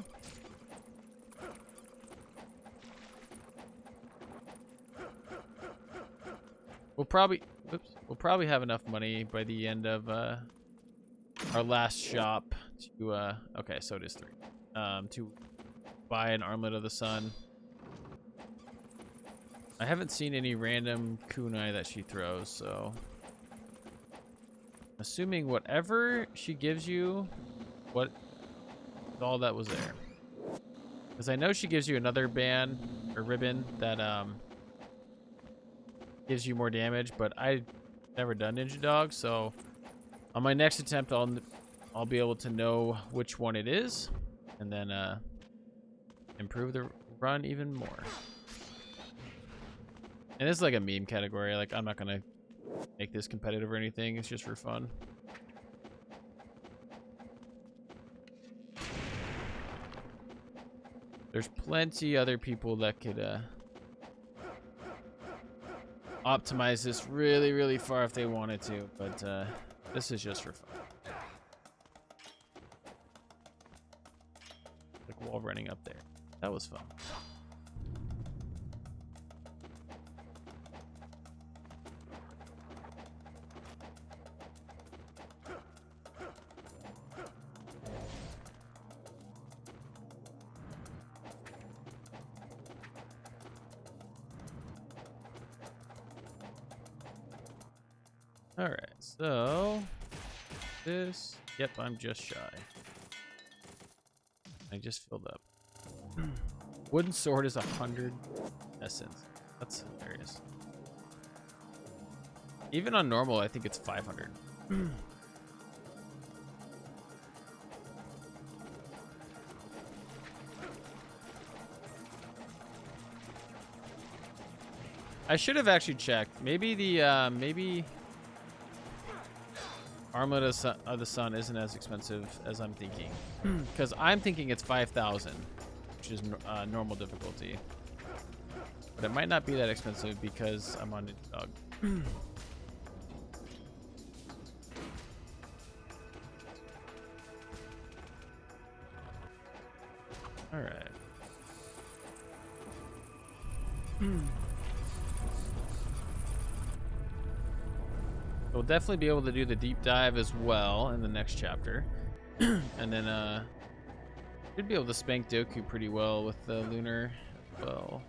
We'll probably have enough money by the end of our last shop to okay, so it is 3 to buy an Armlet of the Sun. I haven't seen any random kunai that she throws, so assuming whatever she gives you, what all that was there. Because I know she gives you another band or ribbon that gives you more damage, but I've never done Ninja Dog, so on my next attempt I'll be able to know which one it is, and then improve the run even more. And it's like a meme category. Like, I'm not gonna make this competitive or anything. It's just for fun. There's plenty other people that could optimize this really, really far if they wanted to, but this is just for fun. Like wall running up there. That was fun. All right, so this, yep, I'm just shy. I just filled up. Wooden sword is 100 essence. That's hilarious. Even on normal, I think it's 500. I should have actually checked. Maybe the maybe Armlet of the Sun isn't as expensive as I'm thinking, because I'm thinking it's 5,000, which is normal difficulty. But it might not be that expensive because I'm on Ninja Dog. All right. We'll definitely be able to do the deep dive as well in the next chapter. And then should be able to spank Doku pretty well with the lunar as well.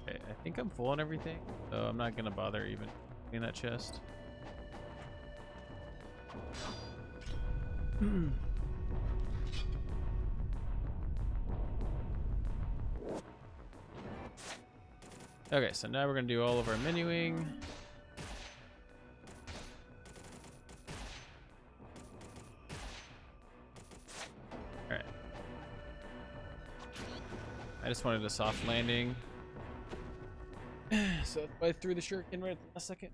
Okay, I think I'm full on everything, so I'm not gonna bother even in that chest. Okay, so now we're gonna do all of our menuing. All right. I just wanted a soft landing. So I threw the shuriken right at the last second.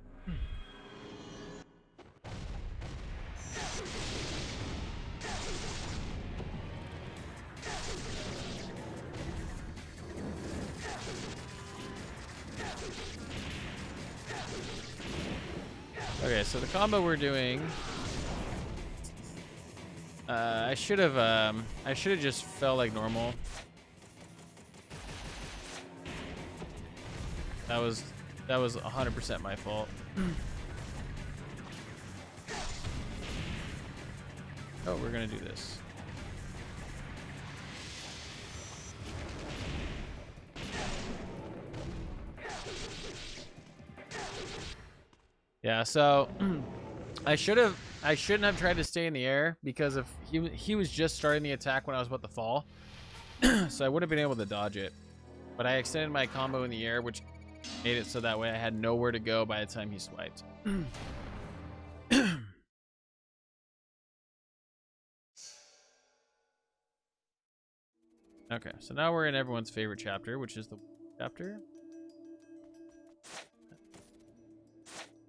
Okay, so the combo we're doing, I should have just fell like normal. That was 100% my fault. Oh, we're gonna do this. Yeah, so I shouldn't have tried to stay in the air, because if he was just starting the attack when I was about to fall, so I would have been able to dodge it. But I extended my combo in the air, which made it so that way I had nowhere to go by the time he swiped. Okay, so now we're in everyone's favorite chapter, which is the chapter.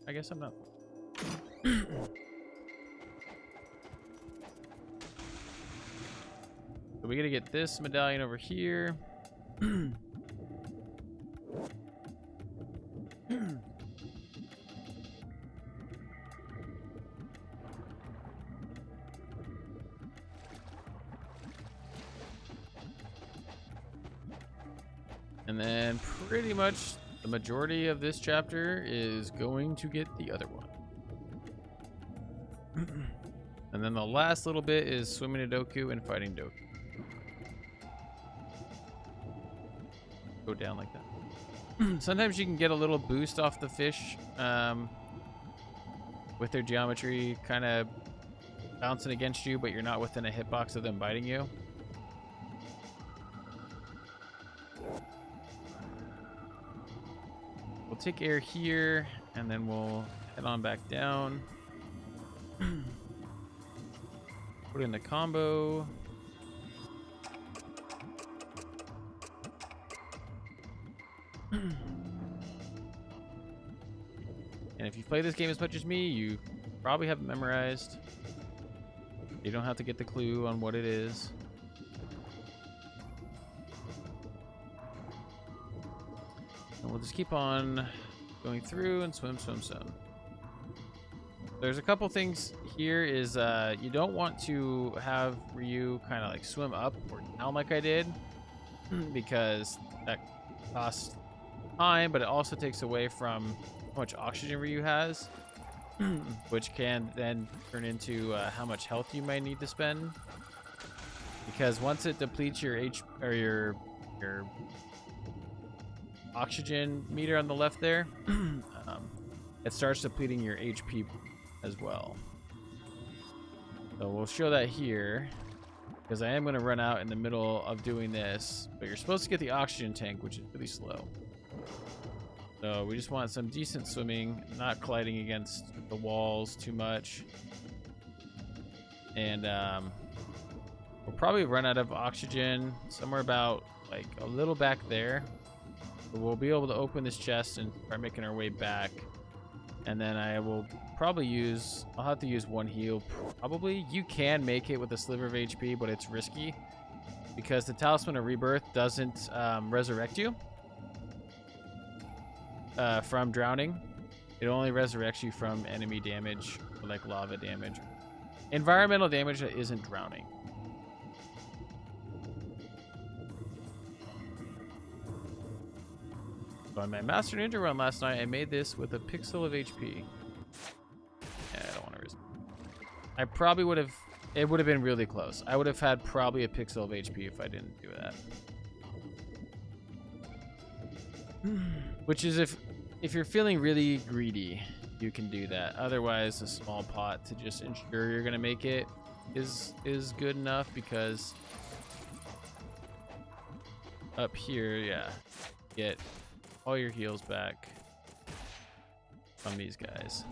I guess I'm not. So we gotta get this medallion over here. And then pretty much the majority of this chapter is going to get the other one. And then the last little bit is swimming to Doku and fighting Doku. Go down like that. Sometimes you can get a little boost off the fish with their geometry kind of bouncing against you, but you're not within a hitbox of them biting you. We'll take air here, and then we'll head on back down. Put in the combo. And if you play this game as much as me, you probably have it memorized. You don't have to get the clue on what it is. And we'll just keep on going through and swim, swim, swim. There's a couple things here is you don't want to have Ryu kind of like swim up or down like I did, because that costs time, but it also takes away from how much oxygen Ryu has, which can then turn into how much health you might need to spend. Because once it depletes your your oxygen meter on the left there, it starts depleting your HP as well. So we'll show that here, because I am going to run out in the middle of doing this, but you're supposed to get the oxygen tank, which is really slow. So we just want some decent swimming, not colliding against the walls too much. And we'll probably run out of oxygen somewhere about like a little back there. But we'll be able to open this chest and start making our way back. And then I will probably I'll have to use one heal probably. You can make it with a sliver of HP, but it's risky because the Talisman of Rebirth doesn't resurrect you from drowning. It only resurrects you from enemy damage, or like lava damage. Environmental damage that isn't drowning. So on my Master Ninja run last night, I made this with a pixel of HP. Yeah, I don't want to risk. I probably would have. It would have been really close. I would have had probably a pixel of HP if I didn't do that. Which is if you're feeling really greedy, you can do that. Otherwise, a small pot to just ensure you're gonna make it is good enough, because up here, yeah, get all your heals back from these guys.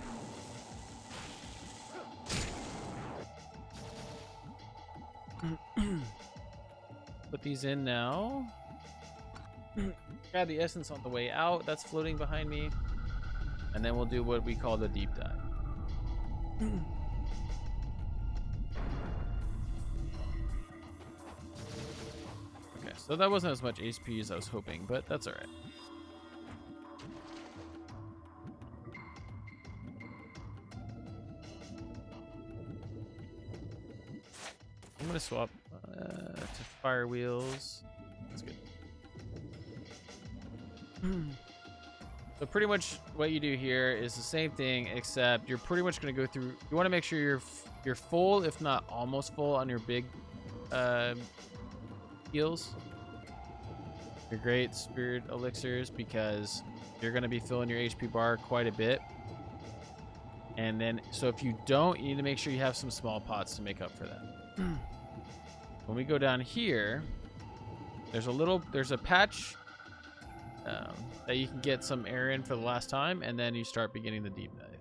Put these in now. Grab the essence on the way out. That's floating behind me. And then we'll do what we call the deep dive. Okay, so that wasn't as much HP as I was hoping, but that's alright. I'm gonna swap to fire wheels. That's good. So pretty much what you do here is the same thing, except you're pretty much going to go through. You want to make sure you're full, if not almost full, on your big heals, your great spirit elixirs, because you're going to be filling your HP bar quite a bit. And then, so if you don't, you need to make sure you have some small pots to make up for that. When we go down here, there's a patch that you can get some air in for the last time, and then you start beginning the deep dive.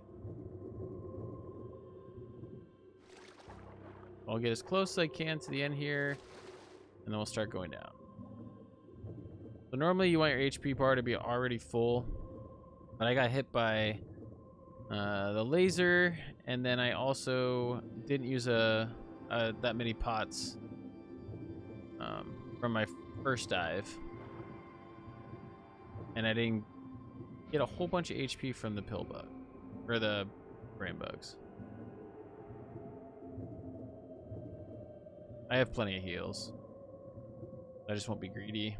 I'll get as close as I can to the end here, and then we'll start going down. So normally you want your HP bar to be already full, but I got hit by the laser, and then I also didn't use that many pots from my first dive. And I didn't get a whole bunch of HP from the pill bug, or the brain bugs. I have plenty of heals. I just won't be greedy.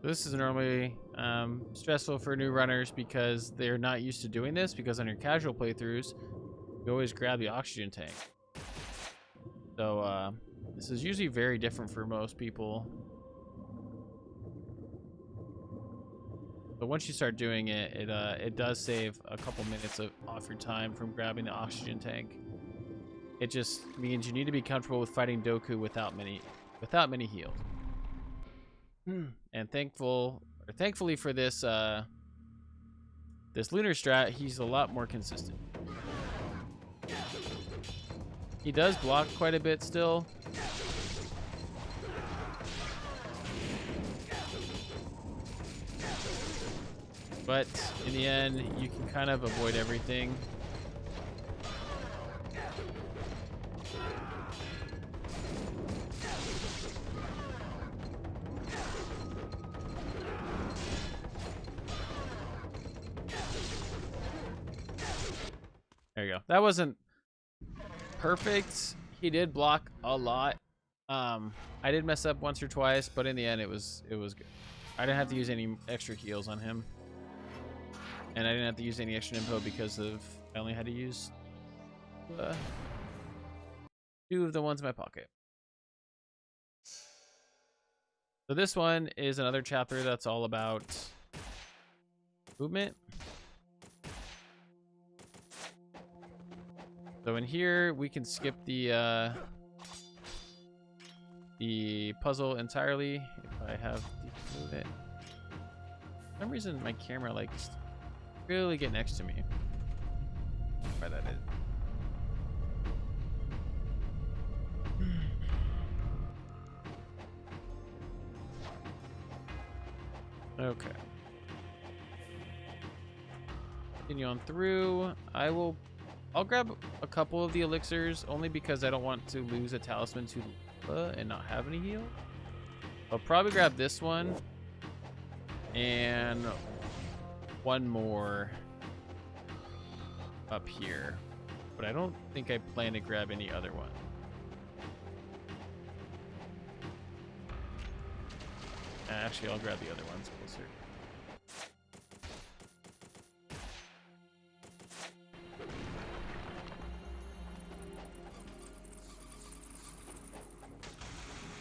This is normally stressful for new runners because they're not used to doing this, because on your casual playthroughs, you always grab the oxygen tank. So this is usually very different for most people. But once you start doing it, it does save a couple minutes off your time from grabbing the oxygen tank. It just means you need to be comfortable with fighting Doku without many heals. And thankfully for this this lunar strat, he's a lot more consistent. He does block quite a bit still. But in the end, you can kind of avoid everything. There you go. That wasn't perfect. He did block a lot. I did mess up once or twice, but in the end, it was good. I didn't have to use any extra heals on him, and I didn't have to use any extra info because I only had to use 2 of the ones in my pocket. So this one is another chapter that's all about movement. So in here, we can skip the puzzle entirely if I have to move it. For some reason, my camera likes really get next to me. Why that is. Okay. Continue on through. I'll grab a couple of the elixirs only because I don't want to lose a talisman to Lula and not have any heal. I'll probably grab this one and one more up here, but I don't think I plan to grab any other one. Actually, I'll grab the other ones closer.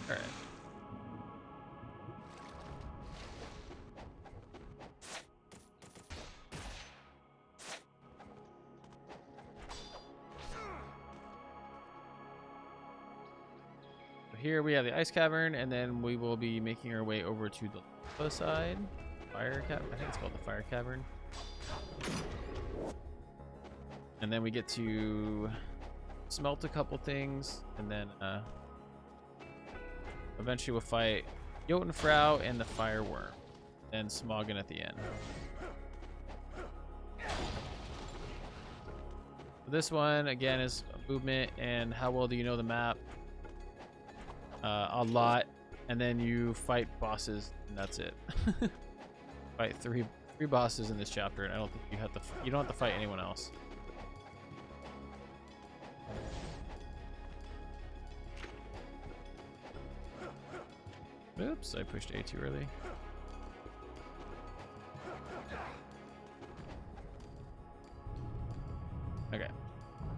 All right. So here we have the ice cavern, and then we will be making our way over to the lava side. Fire cavern. I think it's called the fire cavern. And then we get to smelt a couple things, and then eventually we'll fight Jotunfrau and the Fireworm, and Smoggin at the end. This one, again, is movement and how well do you know the map. A lot, and then you fight bosses, and that's it. Fight three bosses in this chapter, and I don't think you don't have to fight anyone else. Oops, I pushed A too early. Okay.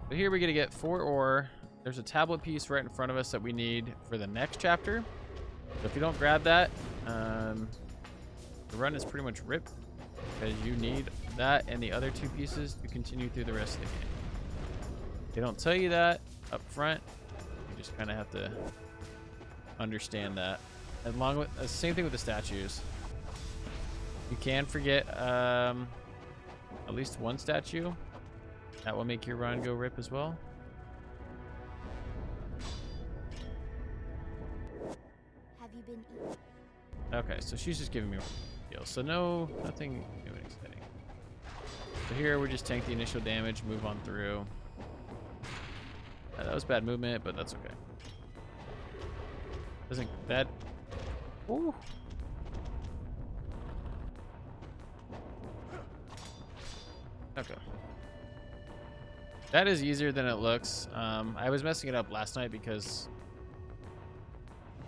So here we're gonna get 4 ore. There's a tablet piece right in front of us that we need for the next chapter. So if you don't grab that, the run is pretty much ripped because you need that and the other 2 pieces to continue through the rest of the game. They don't tell you that up front. You just kind of have to understand that. Along with the same thing with the statues. You can forget at least one statue. That will make your run go rip as well. Have you been eating? Okay, so she's just giving me one deal. So nothing new and exciting. So here we just tank the initial damage, move on through. That was bad movement, but that's okay. Doesn't that? Ooh. Okay. That is easier than it looks. I was messing it up last night because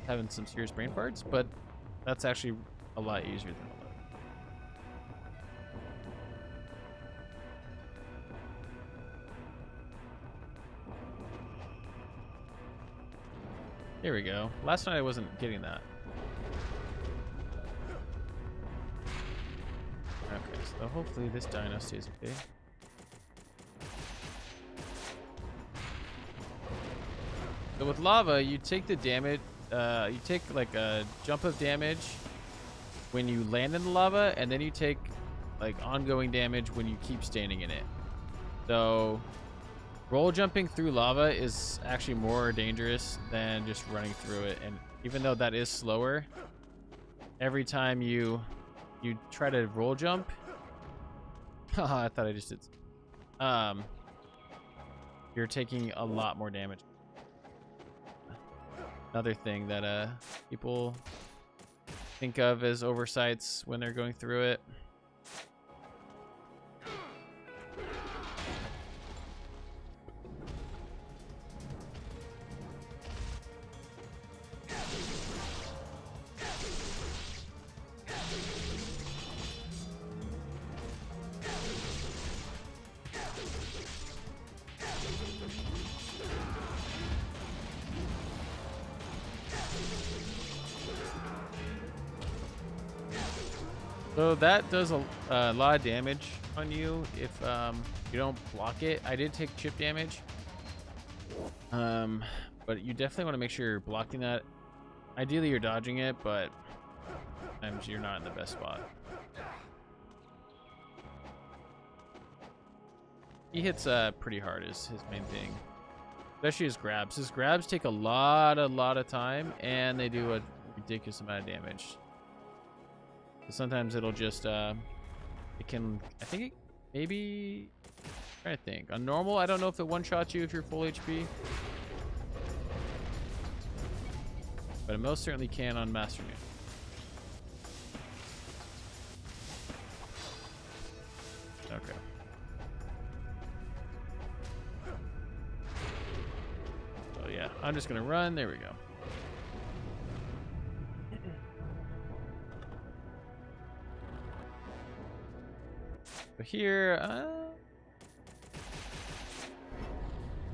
having some serious brain farts, but that's actually a lot easier than 11. Here we go. Last night I wasn't getting that. Okay, so hopefully this dino stays okay. So with lava, you take the damage, you take like a jump of damage when you land in the lava, and then you take like ongoing damage when you keep standing in it. So roll jumping through lava is actually more dangerous than just running through it. And even though that is slower, every time you try to roll jump, I thought I just did. You're taking a lot more damage. Another thing that people think of as oversights when they're going through it. So that does a lot of damage on you if you don't block it. I did take chip damage, but you definitely want to make sure you're blocking that. Ideally, you're dodging it, but sometimes you're not in the best spot. He hits pretty hard is his main thing, especially his grabs. His grabs take a lot of time, and they do a ridiculous amount of damage. Sometimes it'll just it can, I think it maybe, I'm trying to think. On normal, I don't know if it one-shots you if you're full HP, but it most certainly can on Master Ninja. Okay. So yeah, I'm just gonna run. There we go. So here,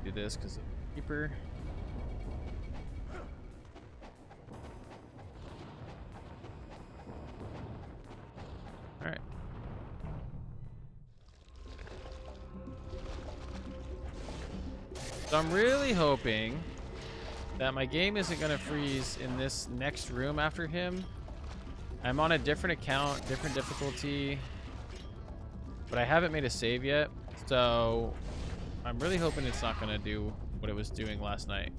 do this because of the keeper. All right. So I'm really hoping that my game isn't going to freeze in this next room after him. I'm on a different account, different difficulty, but I haven't made a save yet, so I'm really hoping it's not going to do what it was doing last night.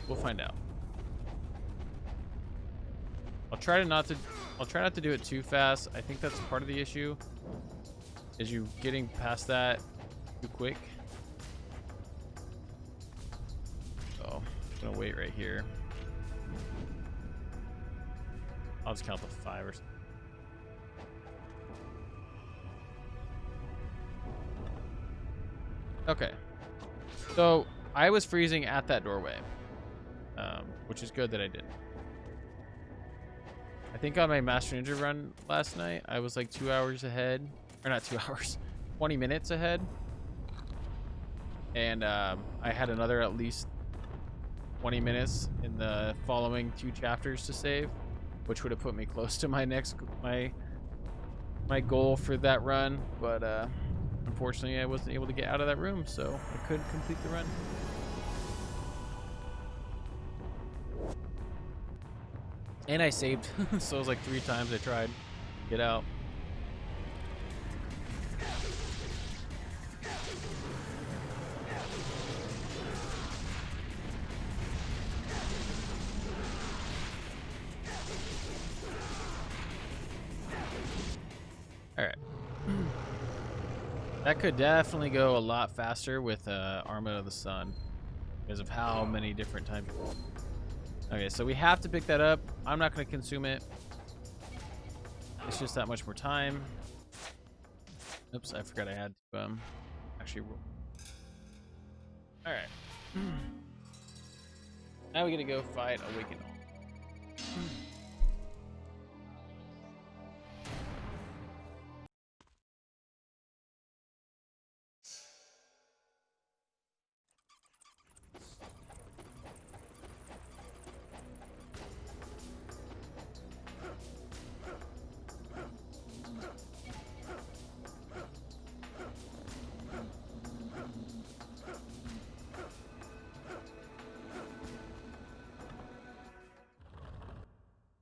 We'll find out. I'll try not to do it too fast. I think that's part of the issue, is you getting past that too quick. So I'm gonna wait right here. I'll just count the 5 or something. Okay, so I was freezing at that doorway, which is good that I did. I think on my Master Ninja run last night, I was like 2 hours ahead, or not 2 hours, 20 minutes ahead. And I had another at least 20 minutes in the following 2 chapters to save, which would have put me close to my my goal for that run. But unfortunately, I wasn't able to get out of that room, so I couldn't complete the run. And I saved, so it was like 3 times I tried to get out. All right. That could definitely go a lot faster with Arma of the Sun because of how many different times. Okay, so we have to pick that up. I'm not going to consume it. It's just that much more time. Oops, I forgot I had to actually roll. All right. Now we got to go fight Awakened.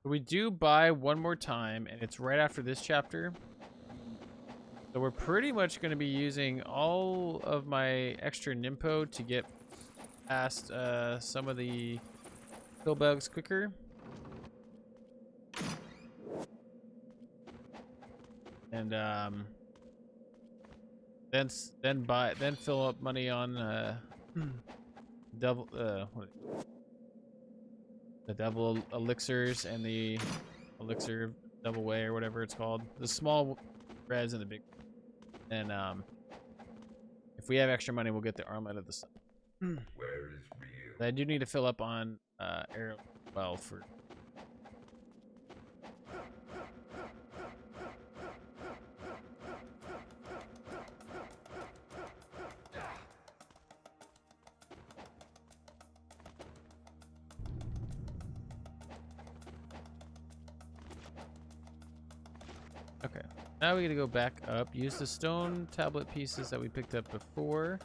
We do buy one more time, and it's right after this chapter. So we're pretty much going to be using all of my extra Nimpo to get past some of the pill bugs quicker. And then fill up money on double the double elixirs and the elixir double way or whatever it's called. The small reds and the big. And if we have extra money, we'll get the armlet of the sun. Where is real? I do need to fill up on arrow well for. Okay, now we gotta go back up. Use the stone tablet pieces that we picked up before.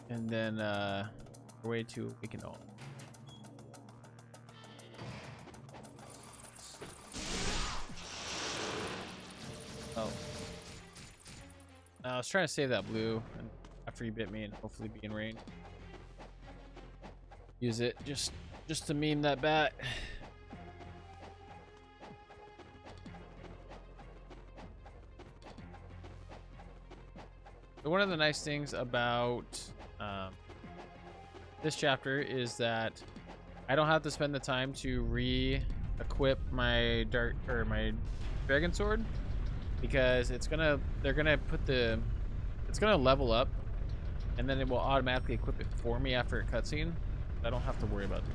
And then way to awaken all. Oh. I was trying to save that blue and after you bit me and hopefully be in range. Use it just to meme that bat. So one of the nice things about this chapter is that I don't have to spend the time to re-equip my my dragon sword, because it's gonna level up, and then it will automatically equip it for me after a cutscene. I don't have to worry about it,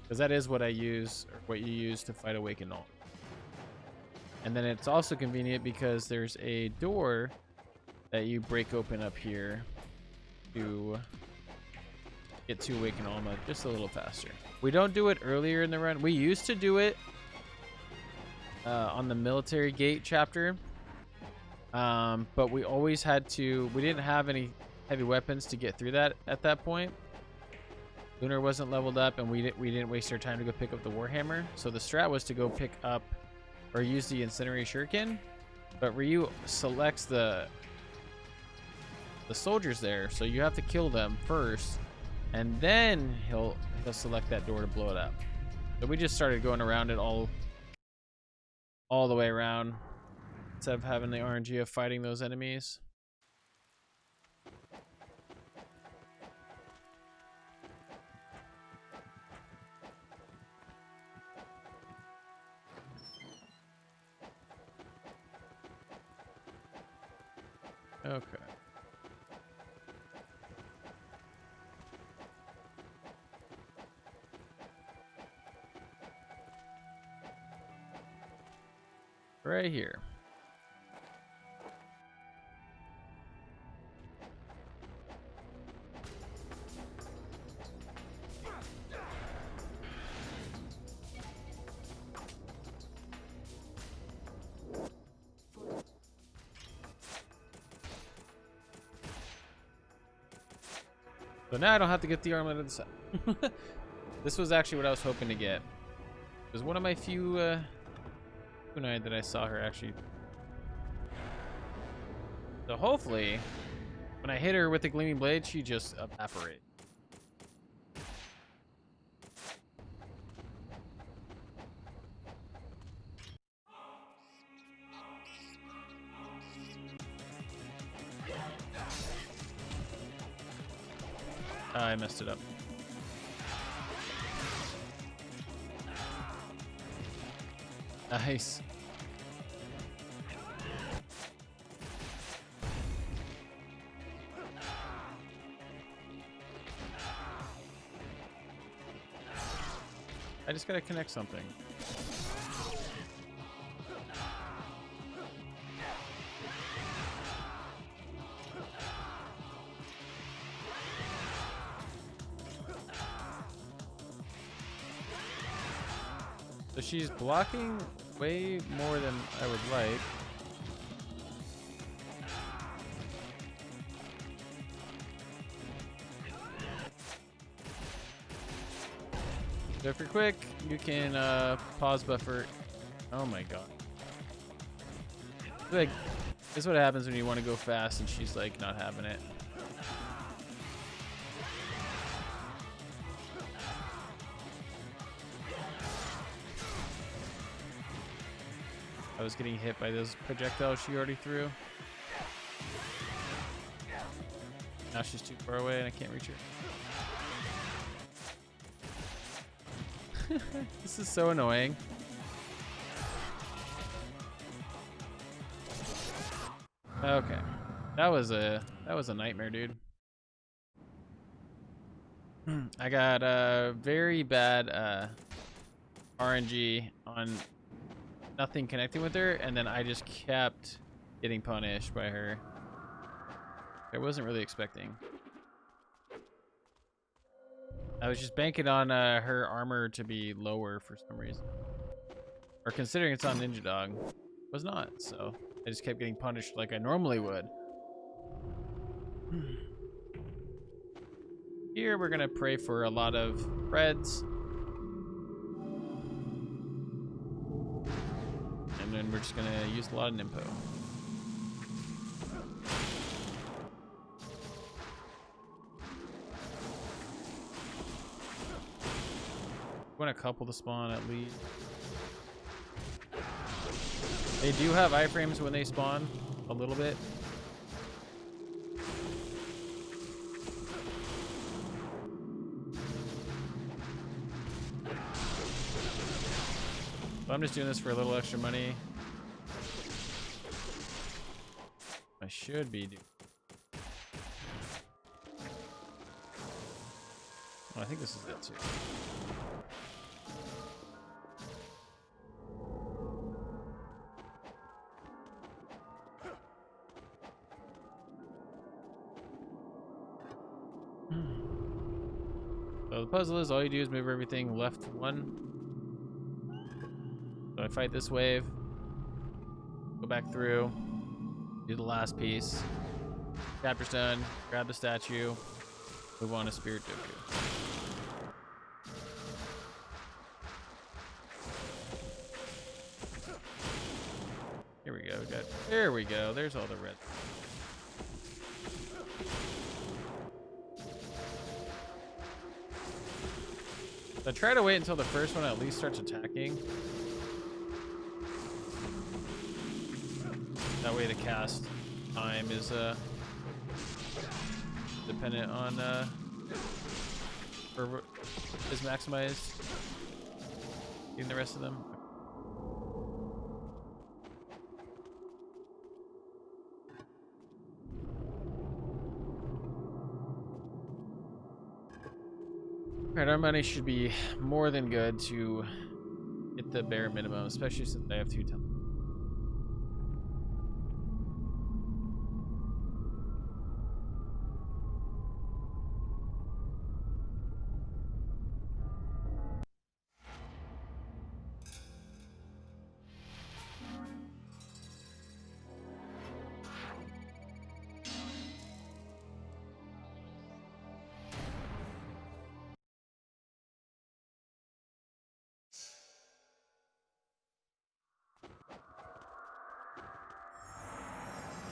because that is what I use, or what you use to fight Awaken All. And then it's also convenient because there's a door that you break open up here to get to Awaken Alma just a little faster. We don't do it earlier in the run. We used to do it on the military gate chapter, but we always had to. We didn't have any heavy weapons to get through that at that point. Lunar wasn't leveled up, and we didn't waste our time to go pick up the Warhammer. So the strat was to go pick up or use the Incendiary Shuriken, but Ryu selects the soldiers there, so you have to kill them first, and then he'll select that door to blow it up. So we just started going around it all the way around instead of having the RNG of fighting those enemies. Okay. Right here. So now I don't have to get the armlet of the sun. This was actually what I was hoping to get. It was one of my few kunai that I saw her actually. So hopefully, when I hit her with the gleaming blade, she just evaporates. I messed it up. Nice. I just gotta connect something. So she's blocking way more than I would like. So if you're quick, you can pause buffer. Oh my god. Like, this is what happens when you want to go fast and she's like not having it. I was getting hit by those projectiles she already threw. Now she's too far away and I can't reach her. This is so annoying. Okay. That was a nightmare, dude. I got a very bad RNG on nothing connecting with her, and then I just kept getting punished by her. I wasn't really expecting. I was just banking on her armor to be lower for some reason. Or considering it's on Ninja Dog. It was not, so I just kept getting punished like I normally would. Here we're gonna pray for a lot of Reds. And then we're just gonna use a lot of Nimpo. Want to couple the spawn at least. They do have iframes when they spawn a little bit. So I'm just doing this for a little extra money. I should be doing. Oh, I think this is it too. So the puzzle is all you do is move everything left one. So I fight this wave, go back through, do the last piece. Chapter's done, grab the statue, move on to Spirit Doku. Here we go, there we go, there's all the red. So I try to wait until the first one at least starts attacking. That way the cast time is dependent on or is maximized in the rest of them. Alright, our money should be more than good to hit the bare minimum, especially since I have 2 times.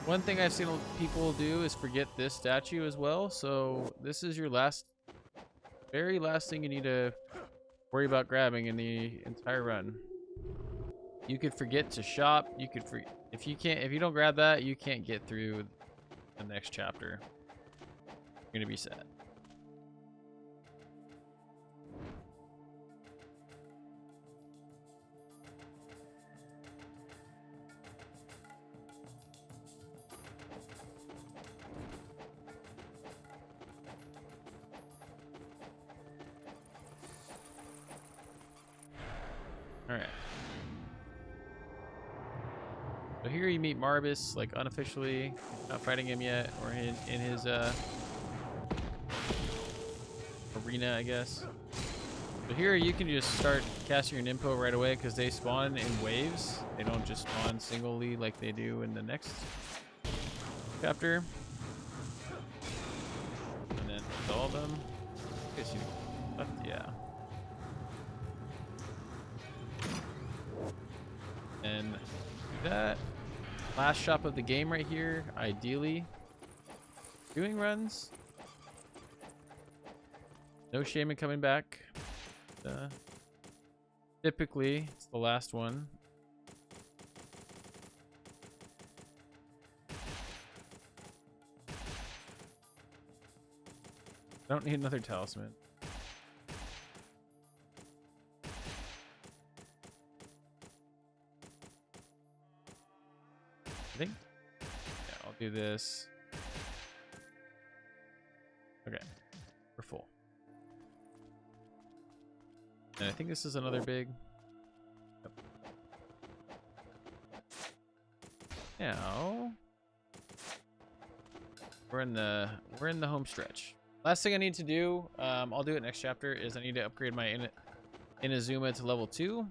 One thing I've seen people do is forget this statue as well. So this is your very last thing you need to worry about grabbing in the entire run. You could forget to shop. You could if you don't grab that, you can't get through the next chapter. You're gonna be sad. So here you meet Marbus, like unofficially, not fighting him yet, or in his arena, I guess. So here you can just start casting your Ninpo right away because they spawn in waves. They don't just spawn singly like they do in the next chapter. And then install them. I guess you left, yeah. And do that. Last shop of the game right here, ideally. Doing runs. No shaman coming back. Typically, it's the last one. I don't need another talisman. I think, yeah, I'll do this. Okay, we're full. And I think this is another big. Yep. Now we're in the home stretch. Last thing I need to do, I'll do it next chapter, is I need to upgrade my Inazuma to level 2.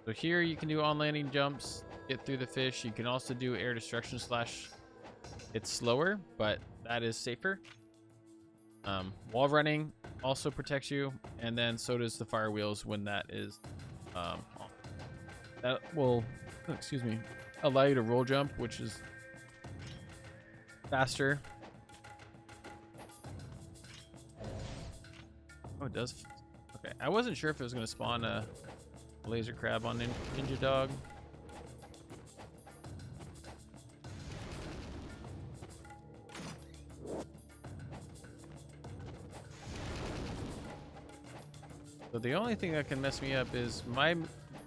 So here you can do on landing jumps, get through the fish. You can also do air destruction slash. It's slower, but that is safer. Wall running also protects you, and then so does the fire wheels when that is on. That will, excuse me, allow you to roll jump, which is faster. Oh, it does. Okay, I wasn't sure if it was going to spawn a laser crab on Ninja Dog. So the only thing that can mess me up is my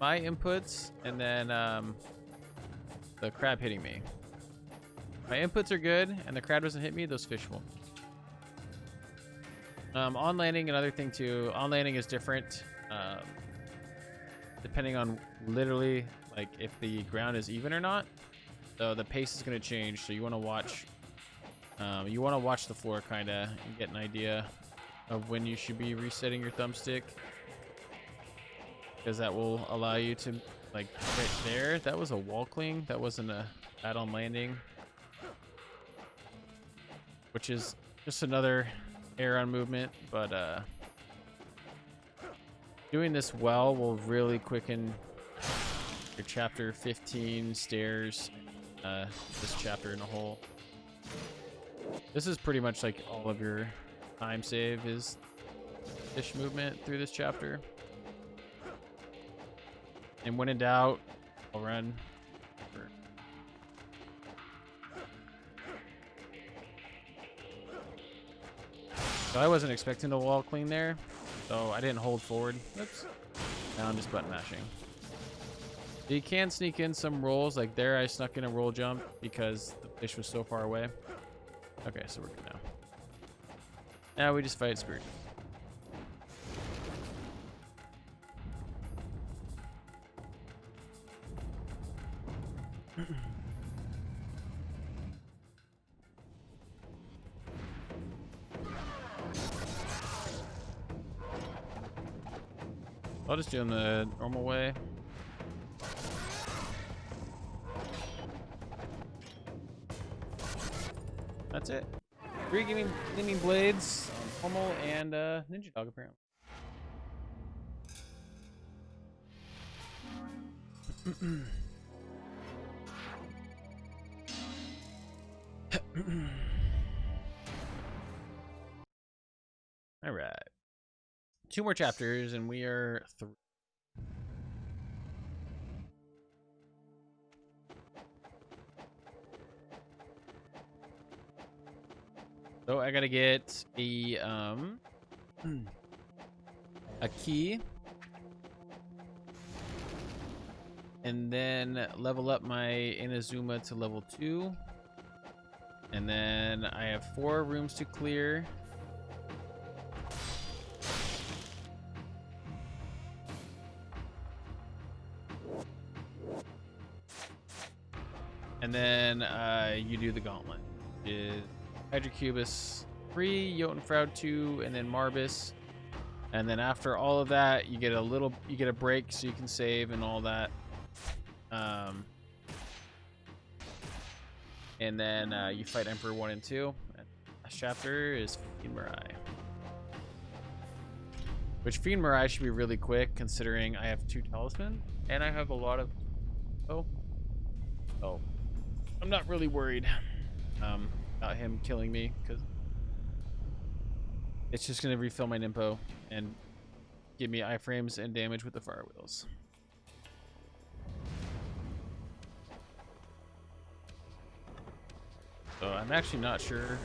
inputs, and then the crab hitting me. My inputs are good, and the crab doesn't hit me. Those fish won't. On landing, another thing too. On landing is different, depending on literally like if the ground is even or not. So the pace is going to change. So you want to watch. You want to watch the floor kind of and get an idea of when you should be resetting your thumbstick, because that will allow you to, like, right there, that was a wall cling, that wasn't a add-on landing, which is just another error on movement. But doing this well will really quicken your chapter 15 stairs, this chapter in a whole. This is pretty much like all of your time save is fish movement through this chapter. And when in doubt, I'll run. So I wasn't expecting the wall clean there, so I didn't hold forward. Oops. Now I'm just button mashing. You can sneak in some rolls, like there I snuck in a roll jump because the fish was so far away. Okay, so we're good now. Now we just fight Scrooge. I'll just do them the normal way. That's it. 3 gleaming blades on Pummel and Ninja Dog apparently. All right. 2 more chapters and we are through. So I gotta get a key, and then level up my Inazuma to level 2, and then I have 4 rooms to clear. And then you do the gauntlet. Hydrocubus 3, Jotunfrau 2, and then Marbus. And then after all of that, you get a break so you can save and all that. And then you fight Emperor 1 and 2. Last chapter is Fiend Mirai. Which Fiend Mirai should be really quick considering I have 2 talisman and I have a lot of I'm not really worried about him killing me because it's just gonna refill my Nimpo and give me iframes and damage with the fire wheels. So I'm actually not sure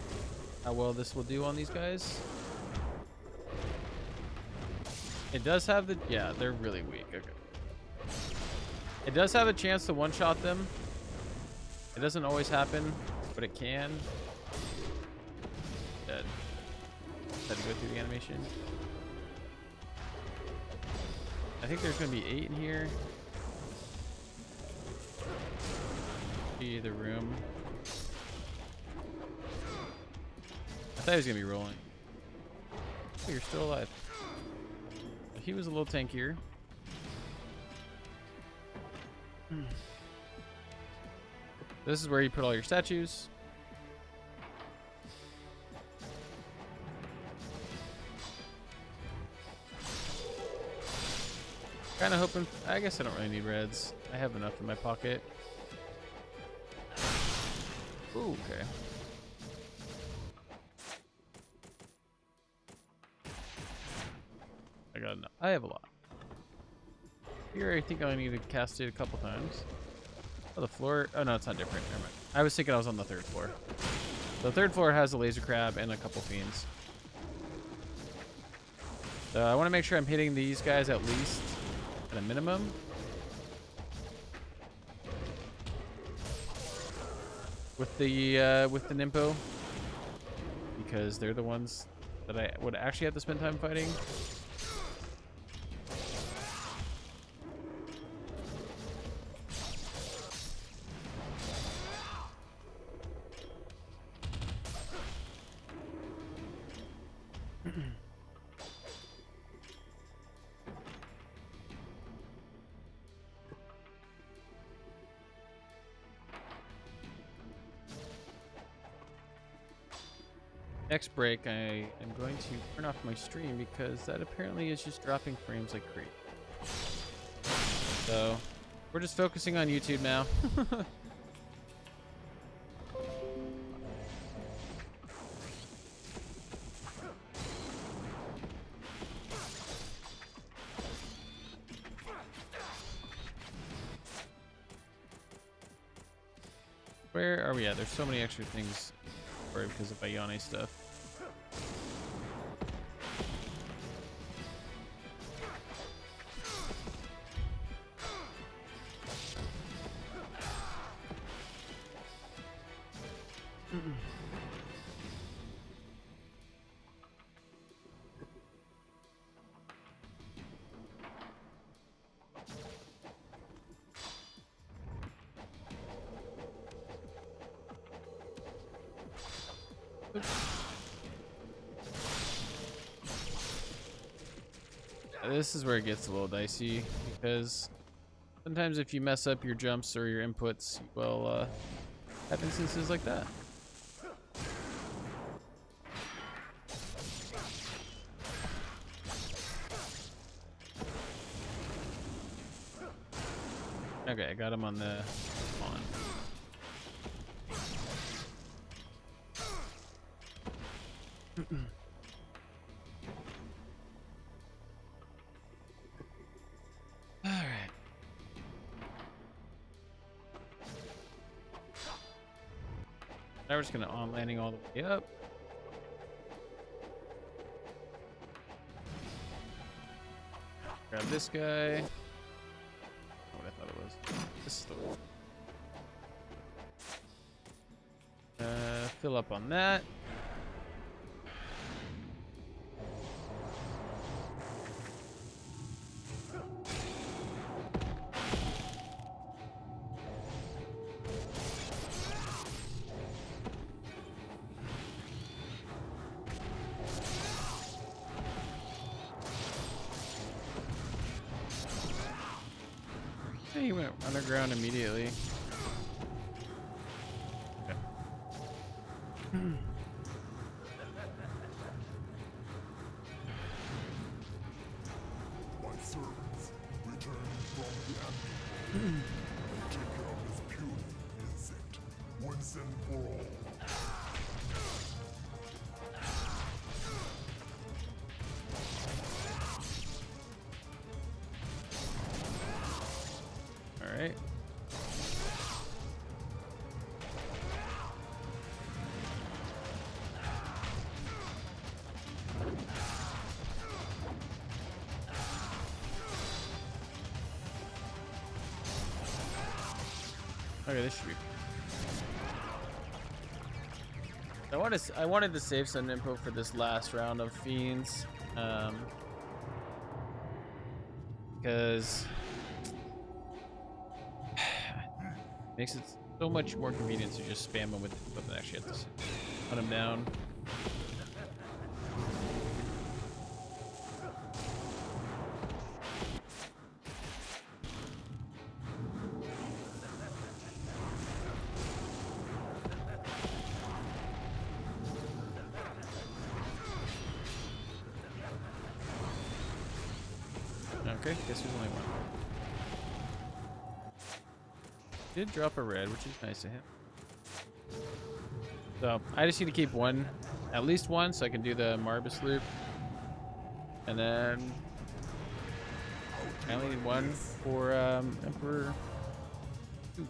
how well this will do on these guys. It does have the, yeah, they're really weak. Okay. It does have a chance to one-shot them. It doesn't always happen, but it can. Dead. Had to go through the animation. I think there's gonna be 8 in here. See the room. I thought he was gonna be rolling. Oh, you're still alive. He was a little tankier. This is where you put all your statues. Kind of hoping, I guess I don't really need reds. I have enough in my pocket. Ooh, okay. I got enough. I have a lot. Here, I think I only need to cast it a couple times. Oh, the floor. Oh, no, it's not different. Never mind. I was thinking I was on the 3rd floor. The 3rd floor has a laser crab and a couple fiends. So I want to make sure I'm hitting these guys at least at a minimum. With the Nimpo, because they're the ones that I would actually have to spend time fighting. Next break, I am going to turn off my stream because that apparently is just dropping frames like crazy. So, we're just focusing on YouTube now. Where are we at? There's so many extra things because of Ayane stuff. This is where it gets a little dicey because sometimes if you mess up your jumps or your inputs, you will have instances like that. Okay, I got him on the spawn. Alright. Now we're just gonna on landing all the way up. Grab this guy. What I thought it was. This is the one. Fill up on that. Yeah, he went underground immediately. Okay. My servants returned from the Ambi. Take care of this puny insect once and for all. All right. Okay, this should be. I wanted to save some info for this last round of fiends, because makes it so much more convenient to just spam them with info than actually have to hunt them down. Okay, guess there's only one. Did drop a red, which is nice of him. So I just need to keep one, at least one, so I can do the Marbus loop. And then I only need one for Emperor. Ooh.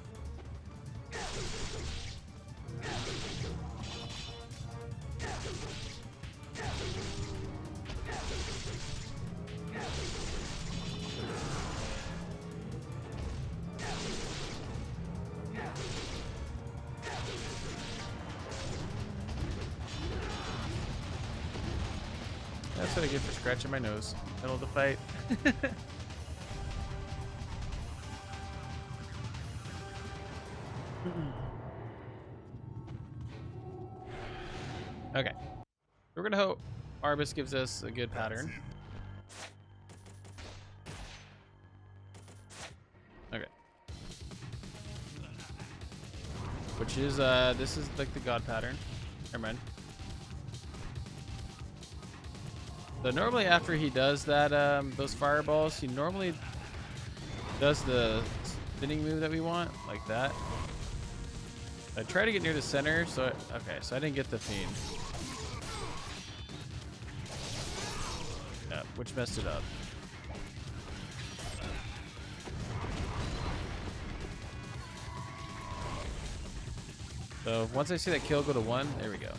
That's what I get for scratching my nose. Middle of the fight. Okay. We're gonna hope Arbus gives us a good pattern. Okay. Which is this is like the god pattern. Never mind. So normally after he does that, those fireballs, he normally does the spinning move that we want, like that. I try to get near the center, so okay, so I didn't get the fiend. Yeah, which messed it up. So once I see that kill go to 1, there we go.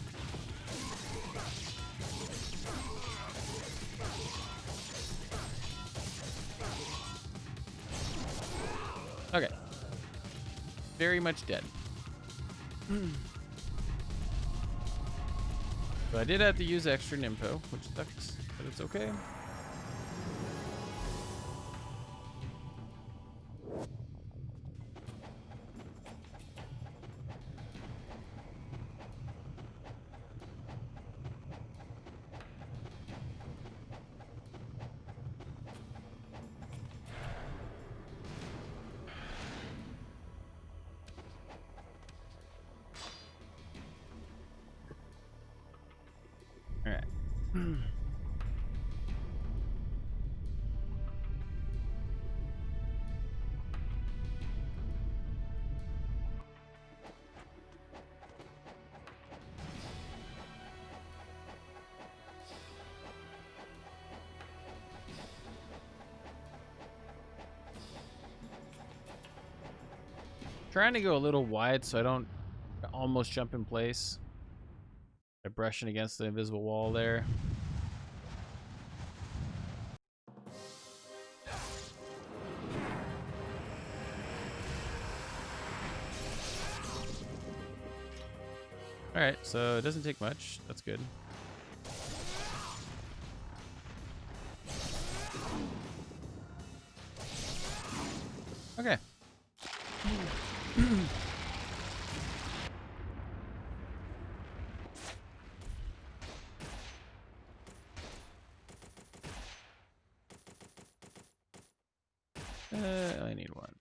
Okay. Very much dead. So I did have to use extra Nympho, which sucks, but it's okay. All right. Trying to go a little wide so I don't almost jump in place by brushing against the invisible wall there. All right, so it doesn't take much. That's good. Okay. I only need one.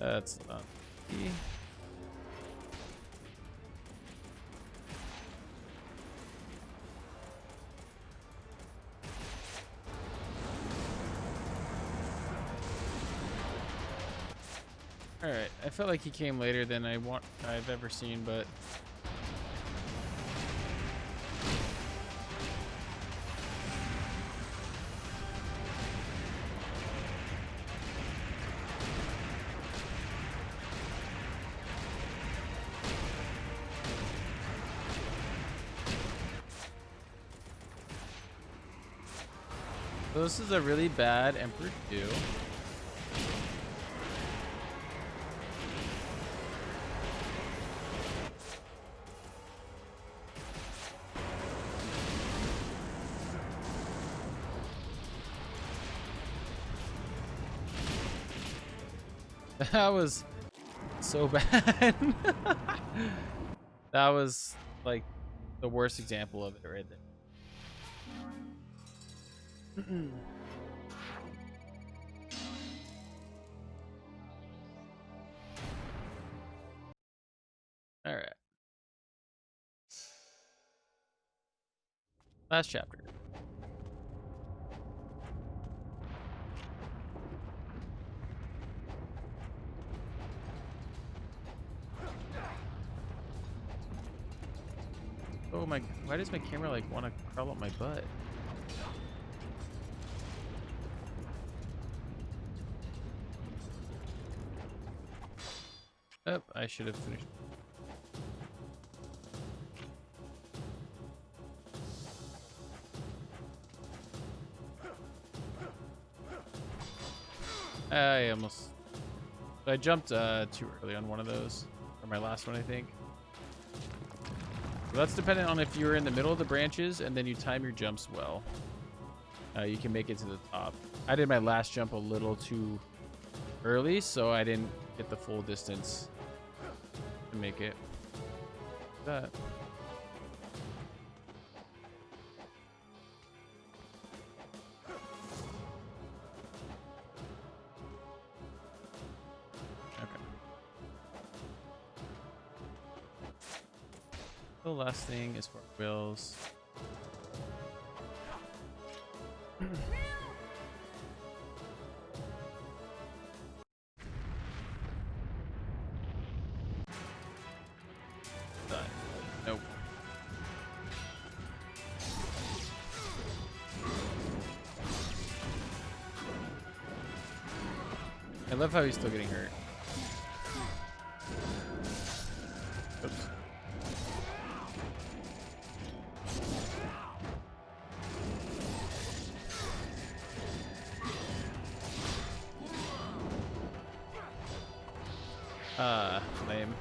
That's E. All right, I felt like he came later than I've ever seen, but so this is a really bad Emperor 2. That was so bad. That was like the worst example of it right there. All right. Last chapter. Oh my, why does my camera like want to crawl up my butt? Oh, I should have finished. I almost, I jumped too early on one of those, or my last one, I think. So that's dependent on if you're in the middle of the branches and then you time your jumps well. You can make it to the top. I did my last jump a little too early, so I didn't get the full distance to make it. That. The last thing is for wheels. Nope. I love how he's still getting hurt. Oops. Lame.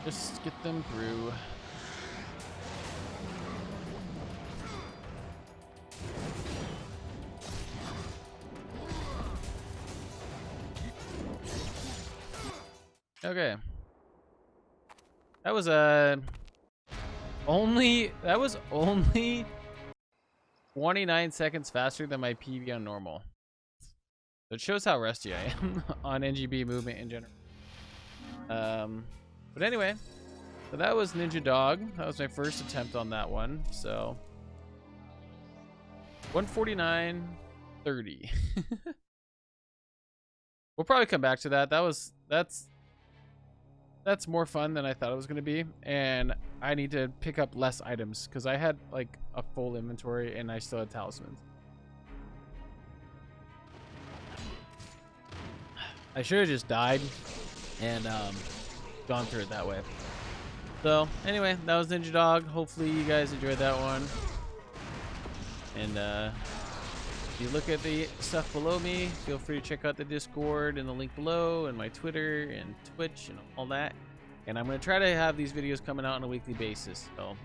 Just get them through. Okay. That was only 29 seconds faster than my PB on normal. So it shows how rusty I am on NGB movement in general. But anyway, so that was Ninja Dog. That was my first attempt on that one. So 149.30. We'll probably come back to that. That's more fun than I thought it was going to be, and I need to pick up less items because I had like a full inventory and I still had talismans. I should have just died and gone through it that way. So anyway, that was Ninja Dog. Hopefully you guys enjoyed that one. And if you look at the stuff below me, feel free to check out the Discord and the link below, and my Twitter and Twitch and all that. And I'm going to try to have these videos coming out on a weekly basis. So